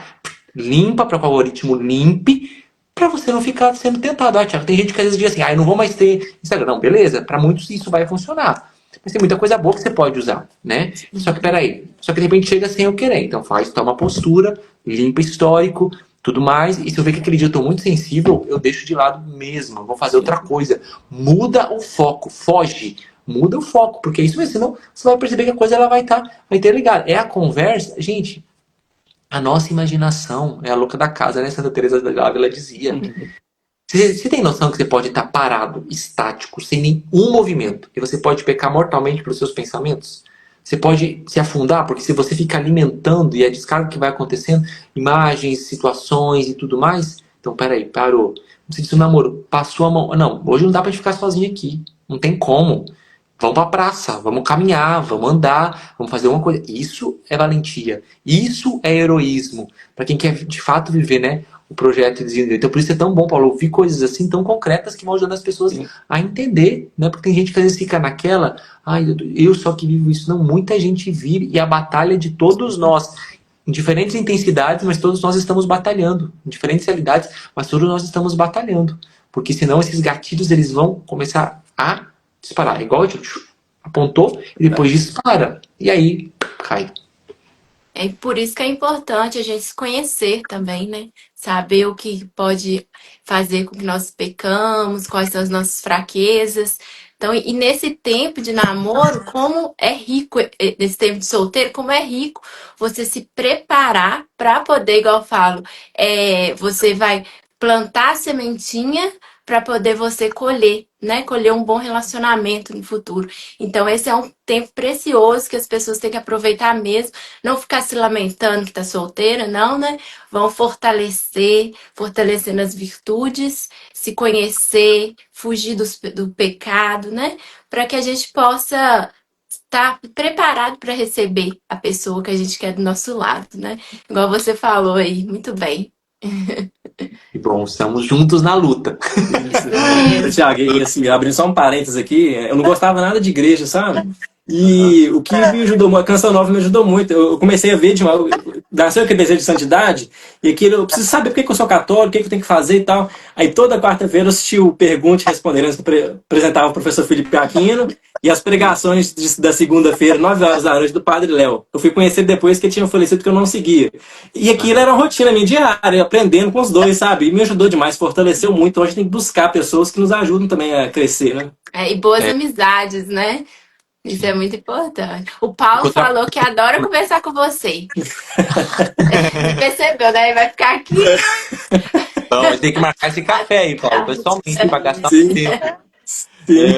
limpa para que o algoritmo limpe, para você não ficar sendo tentado. Ah, Thiago, tem gente que às vezes diz assim, eu não vou mais ter Instagram. Não, beleza, para muitos isso vai funcionar. Mas tem muita coisa boa que você pode usar, né? Só que peraí, só que de repente chega sem eu querer. Então toma postura, limpa histórico, tudo mais. E se eu ver que aquele dia eu tô muito sensível, eu deixo de lado mesmo. Vou fazer outra coisa. Muda o foco, foge. Muda o foco, porque isso mesmo, senão você vai perceber que a coisa ela vai ter ligada. É a conversa, gente. A nossa imaginação é a louca da casa, né? Santa Teresa da Ávila dizia. Você tem noção que você pode estar parado, estático, sem nenhum movimento, e você pode pecar mortalmente pelos seus pensamentos? Você pode se afundar, porque se você fica alimentando e a descarga que vai acontecendo, imagens, situações e tudo mais, então peraí, parou. Você disse o namoro, passou a mão. Não, hoje não dá pra gente ficar sozinho aqui. Não tem como. Vamos pra praça, vamos caminhar, vamos andar, vamos fazer uma coisa. Isso é valentia. Isso é heroísmo. Para quem quer de fato viver, né, o projeto de desenvolvimento. Então por isso é tão bom, Paulo, ouvir coisas assim tão concretas que vão ajudando as pessoas a entender, né? Porque tem gente que às vezes fica naquela, eu só que vivo isso. Não, muita gente vive, e a batalha de todos nós, em diferentes intensidades, mas todos nós estamos batalhando, em diferentes realidades, mas todos nós estamos batalhando. Porque senão esses gatilhos eles vão começar a disparar. Igual apontou e depois dispara. E aí cai. É por isso que é importante a gente se conhecer também, né? Saber o que pode fazer com que nós pecamos, quais são as nossas fraquezas. Então, e nesse tempo de namoro, como é rico, nesse tempo de solteiro, como é rico você se preparar para poder, igual eu falo, você vai plantar a sementinha para poder você colher, né? Colher um bom relacionamento no futuro. Então, esse é um tempo precioso que as pessoas têm que aproveitar mesmo. Não ficar se lamentando que tá solteira, não, né? Vão fortalecendo as virtudes, se conhecer, fugir do pecado, né? Para que a gente possa estar preparado para receber a pessoa que a gente quer do nosso lado, né? Igual você falou aí, muito bem. E bom, estamos juntos na luta. Isso. Tiago, e assim, abrindo só um parênteses aqui, eu não gostava nada de igreja, sabe? E o que me ajudou, a Canção Nova me ajudou muito. Eu comecei a ver, nasceu aquele desejo de santidade, e aquilo, eu preciso saber por que eu sou católico, o que eu tenho que fazer e tal. Aí toda quarta-feira eu assisti o Pergunte e Responderemos, que apresentava o professor Felipe Aquino, e as pregações da segunda-feira, 9 horas da noite, do Padre Léo. Eu fui conhecer depois que ele tinha falecido, que eu não seguia. E aquilo era uma rotina minha diária, aprendendo com os dois, sabe? E me ajudou demais, fortaleceu muito. Então a gente tem que buscar pessoas que nos ajudam também a crescer, né? E boas amizades, né? Isso é muito importante. O Paulo falou que adora conversar com você. Você percebeu, né? Ele vai ficar aqui. Então, a gente tem que marcar esse café aí, Paulo, pessoalmente, para gastar um tempo.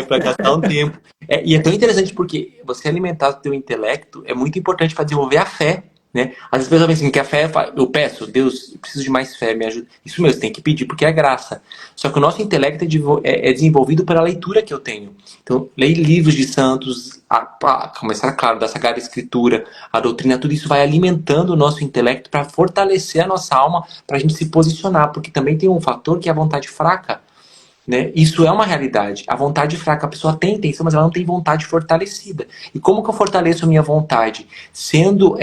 Para gastar um tempo. E é tão interessante porque você alimentar o teu intelecto é muito importante para desenvolver a fé, né? Às vezes a pessoa pensa assim, que a fé, eu peço, Deus, eu preciso de mais fé, me ajuda. Isso mesmo, você tem que pedir porque é graça. Só que o nosso intelecto é desenvolvido pela leitura que eu tenho. Então, leio livros de santos, a começar, claro, da Sagrada Escritura, a doutrina, tudo isso vai alimentando o nosso intelecto para fortalecer a nossa alma, para a gente se posicionar, porque também tem um fator que é a vontade fraca. Né? Isso é uma realidade. A vontade fraca, a pessoa tem intenção, mas ela não tem vontade fortalecida. E como que eu fortaleço a minha vontade? Sendo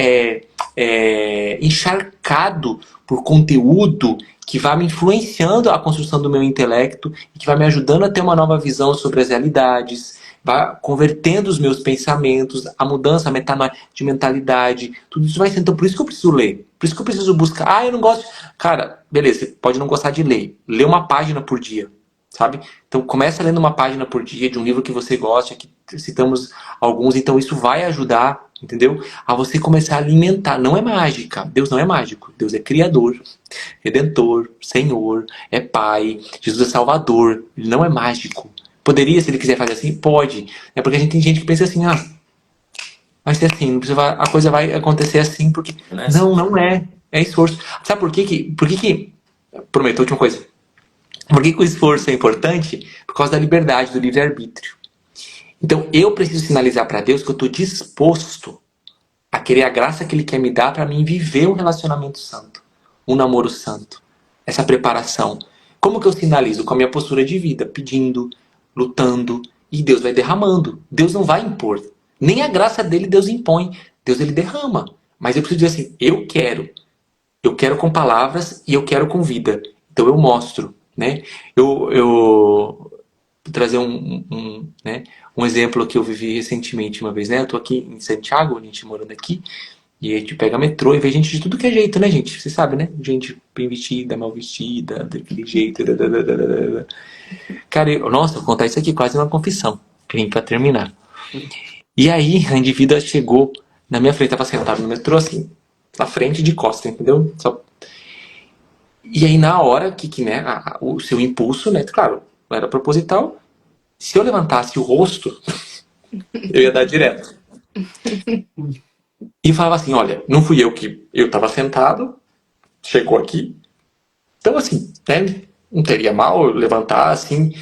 encharcado por conteúdo que vai me influenciando a construção do meu intelecto e que vai me ajudando a ter uma nova visão sobre as realidades, vai convertendo os meus pensamentos, a mudança, a metanoia de mentalidade, tudo isso vai ser. Então por isso que eu preciso ler, por isso que eu preciso buscar. Eu não gosto. Cara, beleza, você pode não gostar de ler. Lê uma página por dia. sabe? Então começa lendo uma página por dia de um livro que você gosta, que citamos alguns, então isso vai ajudar, entendeu? A você começar a alimentar. Não é mágica, Deus não é mágico, Deus é criador, redentor, Senhor, é Pai, Jesus é Salvador, ele não é mágico. Poderia, se ele quiser fazer assim? Pode. É porque a gente tem gente que pensa assim, vai ser assim, a coisa vai acontecer assim, porque... Não, não é. É esforço. Sabe por que prometo, última coisa. Por que o esforço é importante? Por causa da liberdade, do livre-arbítrio. Então, eu preciso sinalizar para Deus que eu estou disposto a querer a graça que Ele quer me dar para mim viver um relacionamento santo, um namoro santo, essa preparação. Como que eu sinalizo? Com a minha postura de vida, pedindo, lutando, e Deus vai derramando. Deus não vai impor. Nem a graça dele Deus impõe. Deus ele derrama. Mas eu preciso dizer assim, eu quero. Eu quero com palavras e eu quero com vida. Então eu mostro, né? Eu vou trazer né, um exemplo que eu vivi recentemente uma vez, né? Eu tô aqui em Santiago, a gente morando aqui, e a gente pega metrô e vê gente de tudo que é jeito, né, gente? Você sabe, né? Gente bem vestida, mal vestida, daquele jeito. Cara, nossa, vou contar isso aqui quase uma confissão. Vim pra terminar. E aí, a indivídua chegou na minha frente, tava sentado no metrô, assim, na frente de costa, entendeu? E aí, na hora que né, o seu impulso, né, claro, não era proposital, se eu levantasse o rosto, eu ia dar direto. E falava assim, olha, não fui eu tava sentado, chegou aqui, então assim, né, não teria mal eu levantar, assim,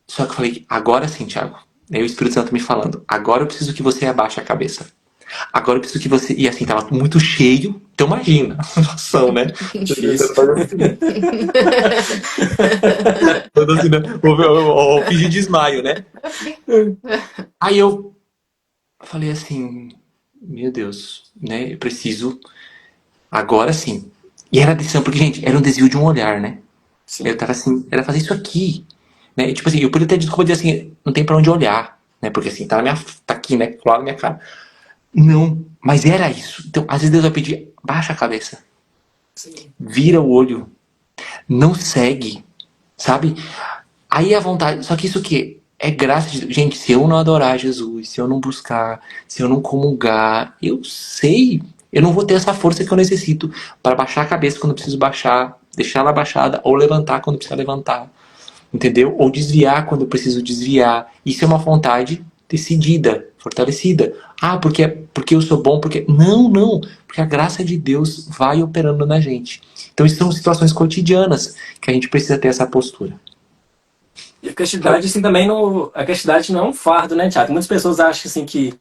só que eu falei, agora sim, Thiago, aí o Espírito Santo me falando, agora eu preciso que você abaixe a cabeça. Agora eu preciso que você... E assim, tava muito cheio. Então imagina a situação, né? Difícil. Todo assim, né? Vou fingir desmaio, né? Aí eu falei assim, meu Deus, né? Eu preciso agora sim. E era decisão, porque, gente, era um desvio de um olhar, né? Sim. Eu tava assim, era fazer isso aqui. Né? E, tipo assim, eu poderia ter desculpa de dizer assim, não tem pra onde olhar. Né? Porque assim, tá aqui, né? Claro na minha cara. Não, mas era isso. Então, às vezes Deus vai pedir, baixa a cabeça. Sim. Vira o olho. Não segue. Sabe? Aí a vontade. Só que isso que é graça de Deus. Gente, se eu não adorar Jesus, se eu não buscar, se eu não comungar, eu sei. Eu não vou ter essa força que eu necessito para baixar a cabeça quando eu preciso baixar, deixar ela baixada, ou levantar quando precisa levantar. Entendeu? Ou desviar quando eu preciso desviar. Isso é uma vontade decidida, fortalecida. Porque eu sou bom, porque... Não. Porque a graça de Deus vai operando na gente. Então, isso são situações cotidianas que a gente precisa ter essa postura. E a castidade, assim, também não... A castidade não é um fardo, né, Tiago? Muitas pessoas acham, assim, que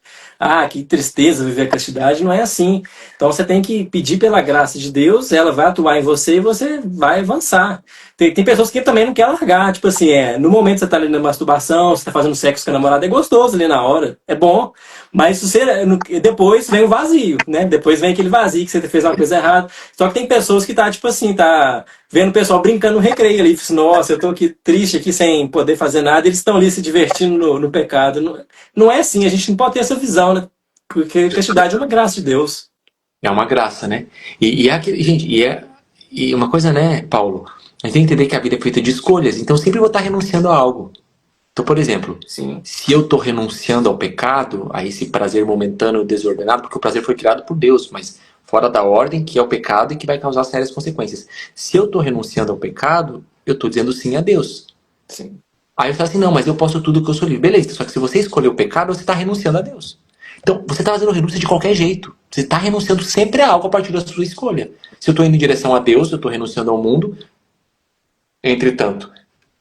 tristeza viver a castidade. Não é assim. Então, você tem que pedir pela graça de Deus, ela vai atuar em você e você vai avançar. Tem pessoas que também não querem largar. Tipo assim, no momento que você tá ali na masturbação, você tá fazendo sexo com a namorada, é gostoso ali na hora. É bom. Mas depois vem o vazio, né? Depois vem aquele vazio que você fez uma coisa errada. Só que tem pessoas que tá, tipo assim, tá vendo o pessoal brincando no recreio ali. Assim, nossa, eu tô aqui triste aqui sem poder fazer nada. Eles estão ali se divertindo no pecado. Não é assim, a gente não pode ter essa visão, né? Porque a castidade é uma graça de Deus. É uma graça, né? Gente, e uma coisa, né, Paulo? A gente tem que entender que a vida é feita de escolhas. Então, eu sempre vou estar renunciando a algo. Então, por exemplo, Sim. se eu estou renunciando ao pecado, a esse prazer momentâneo desordenado, porque o prazer foi criado por Deus, mas fora da ordem, que é o pecado e que vai causar sérias consequências. Se eu estou renunciando ao pecado, eu estou dizendo sim a Deus. Sim. Aí eu falo assim, não, mas eu posso tudo que eu sou livre. Beleza, só que se você escolher o pecado, você está renunciando a Deus. Então, você está fazendo renúncia de qualquer jeito. Você está renunciando sempre a algo a partir da sua escolha. Se eu estou indo em direção a Deus, eu estou renunciando ao mundo. Entretanto,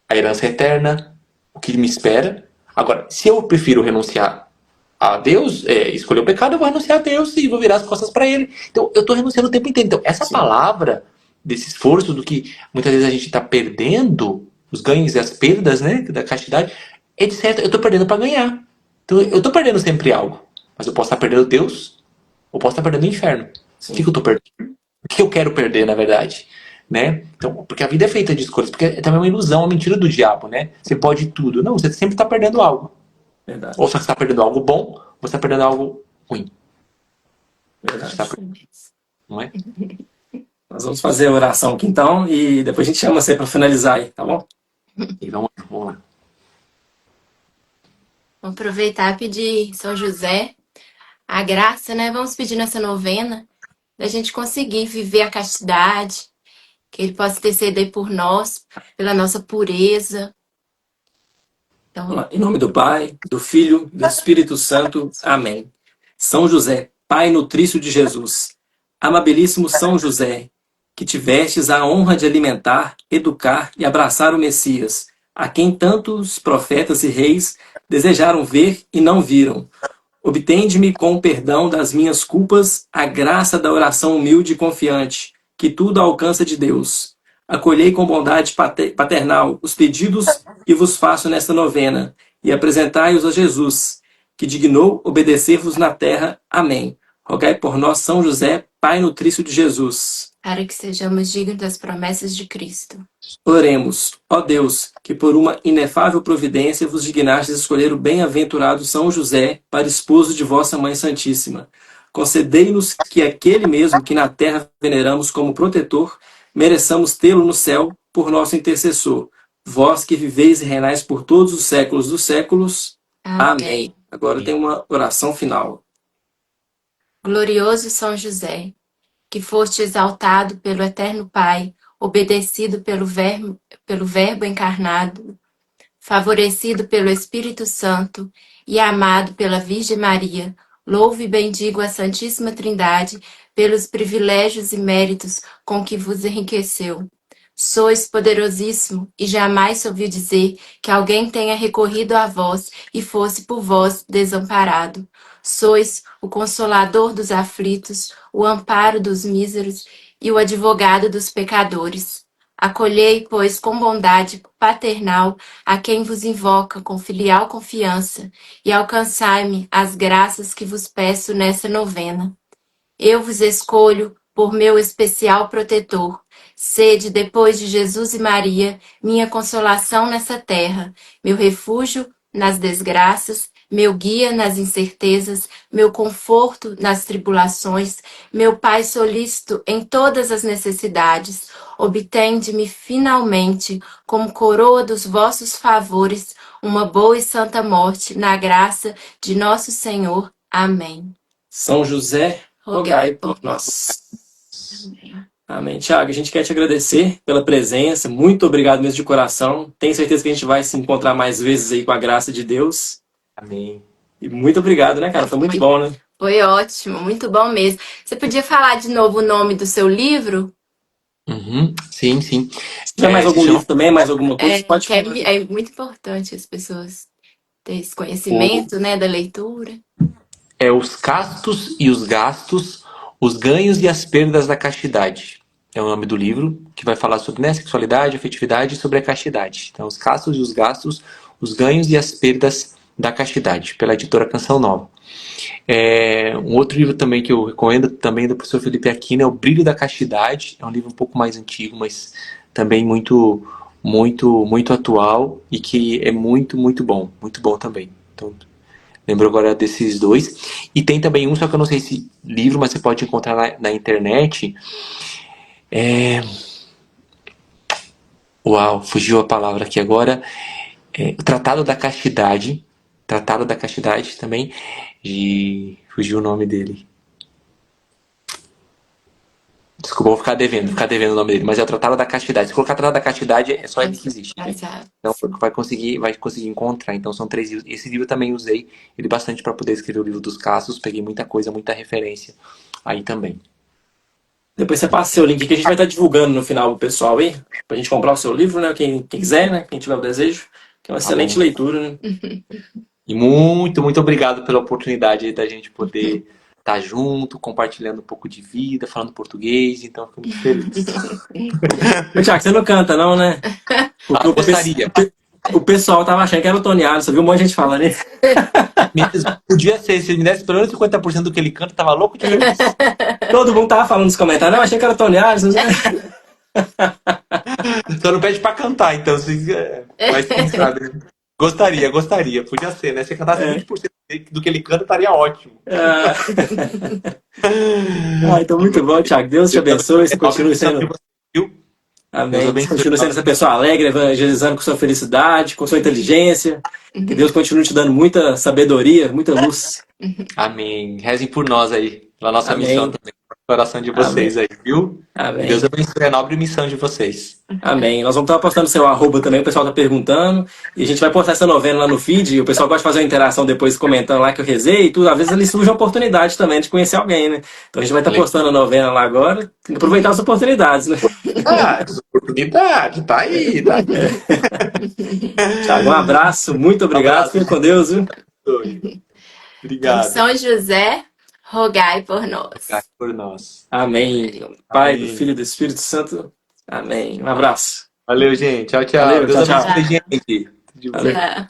a herança é eterna, o que me espera. Agora, se eu prefiro renunciar a Deus, escolher o pecado, eu vou renunciar a Deus e vou virar as costas para Ele. Então, eu estou renunciando o tempo inteiro. Então, essa palavra, desse esforço, do que muitas vezes a gente está perdendo, os ganhos e as perdas, né, da castidade, é de certo, eu estou perdendo para ganhar. Então, eu estou perdendo sempre algo. Mas eu posso estar perdendo Deus, ou posso estar perdendo o inferno. O que eu estou perdendo? O que eu quero perder, na verdade? Né? Então, porque a vida é feita de escolhas, porque é também uma ilusão, uma mentira do diabo, né? Você pode tudo. Não, você sempre está perdendo algo. Verdade. Ou você está perdendo algo bom, ou você está perdendo algo ruim. Verdade. Não é? Nós vamos fazer a oração aqui então e depois a gente chama você para finalizar aí, tá bom? E vamos lá. Vamos aproveitar e pedir São José a graça, né? Vamos pedir nessa novena da gente conseguir viver a castidade, que ele possa interceder por nós, pela nossa pureza. Vamos Então, lá. Em nome do Pai, do Filho, do Espírito Santo. Amém. São José, Pai nutrício de Jesus, amabilíssimo São José, que tivestes a honra de alimentar, educar e abraçar o Messias, a quem tantos profetas e reis desejaram ver e não viram. Obtende-me com o perdão das minhas culpas a graça da oração humilde e confiante, que tudo alcança de Deus. Acolhei com bondade paternal os pedidos que vos faço nesta novena, e apresentai-os a Jesus, que dignou obedecer-vos na terra. Amém. Rogai por nós, São José, Pai nutrício de Jesus. para que sejamos dignos das promessas de Cristo. Oremos, ó Deus, que por uma inefável providência vos dignastes escolher o bem-aventurado São José para esposo de vossa Mãe Santíssima. Concedei-nos que aquele mesmo que na terra veneramos como protetor, mereçamos tê-lo no céu por nosso intercessor. Vós que viveis e reinais por todos os séculos dos séculos. Amém. Agora tem uma oração final. Glorioso São José, que foste exaltado pelo Eterno Pai, obedecido pelo Verbo encarnado, favorecido pelo Espírito Santo e amado pela Virgem Maria, louvo e bendigo a Santíssima Trindade pelos privilégios e méritos com que vos enriqueceu. Sois poderosíssimo e jamais se ouviu dizer que alguém tenha recorrido a vós e fosse por vós desamparado. Sois o consolador dos aflitos, o amparo dos míseros e o advogado dos pecadores. Acolhei, pois, com bondade paternal a quem vos invoca com filial confiança e alcançai-me as graças que vos peço nessa novena. Eu vos escolho por meu especial protetor. Sede, depois de Jesus e Maria, minha consolação nessa terra, meu refúgio nas desgraças, meu guia nas incertezas, meu conforto nas tribulações, meu Pai solícito em todas as necessidades. Obtende-me finalmente, como coroa dos vossos favores, uma boa e santa morte, na graça de nosso Senhor. Amém. São José, rogai por nós. Amém. Tiago, a gente quer te agradecer pela presença. Muito obrigado mesmo de coração. Tenho certeza que a gente vai se encontrar mais vezes aí com a graça de Deus. Amém. E muito obrigado, né, cara? Foi muito bom, né? Foi ótimo, muito bom mesmo. Você podia falar de novo o nome do seu livro? Sim. Se tiver mais algum livro também, mais alguma coisa, pode falar. É muito importante as pessoas terem esse conhecimento, né, da leitura. É Os Castos e os Gastos, os Ganhos e as Perdas da Castidade. É o nome do livro, que vai falar sobre, né, sexualidade, afetividade e sobre a castidade. Então, Os Castos e os Gastos, os Ganhos e as Perdas da Castidade, pela editora Canção Nova. Um outro livro também que eu recomendo, também do professor Felipe Aquino, é O Brilho da Castidade. É um livro um pouco mais antigo, mas também muito atual e que é muito bom também. Então, lembro agora desses dois. E tem também um, só que eu não sei se livro, mas você pode encontrar na internet. Uau, fugiu a palavra aqui agora. O Tratado da Castidade. Tratado da Castidade também. E fugiu o nome dele. Desculpa, vou ficar devendo o nome dele. Mas é o Tratado da Castidade. Se colocar Tratado da Castidade, é só ele que existe. Exato. Então vai conseguir encontrar. Então são 3 livros. Esse livro eu também usei ele bastante para poder escrever o livro dos casos. Peguei muita coisa, muita referência aí também. Depois você passa seu link que a gente vai estar divulgando no final pro pessoal aí, pra gente comprar o seu livro, né? Quem quiser, né? Quem tiver o desejo. Que é uma excelente leitura, né? E muito obrigado pela oportunidade da gente poder estar junto, compartilhando um pouco de vida, falando português, então fico muito feliz. Tiago, você não canta não, né? Porque gostaria. O pessoal tava achando que era o Tony Alisson, viu um monte de gente falando isso. Podia ser, se ele me desse pelo menos 50% do que ele canta, tava louco de feliz. Todo mundo tava falando nos comentários, não, achei que era o Tony Alisson. Só não pede pra cantar, então. Mas quem sabe. Gostaria. Podia ser, né? Se cantasse 20% do que ele canta, estaria ótimo. Então, muito bom, Tiago. Deus te abençoe. Você continue sendo... Amém. Deus Você abençoe. continua sendo essa pessoa alegre, evangelizando com sua felicidade, com sua inteligência. Que Deus continue te dando muita sabedoria, muita luz. Amém. Rezem por nós aí, pela nossa missão Amém. também, pelo coração de Amém. vocês aí, viu? Que Deus Amém. abençoe a nobre missão de vocês. Amém. Nós vamos estar postando seu arroba também, o pessoal está perguntando. E a gente vai postar essa novela lá no feed. E o pessoal gosta de fazer uma interação depois comentando lá que eu rezei e tudo. Às vezes ali surge uma oportunidade também de conhecer alguém, né? Então a gente vai estar postando a novela lá agora. Tem que aproveitar as oportunidades, né? Oportunidade, tá aí, tá aí. Thiago, um abraço, muito obrigado. Fique com Deus, viu? Então, Obrigado. São José, rogai por nós. Obrigado por nós. Amém. Pai, do Amém. Filho e do Espírito Santo. Amém. Um abraço. Valeu, gente. Tchau, tchau. Valeu, Deus tchau, tchau. abençoe, gente. De Valeu. Tchau.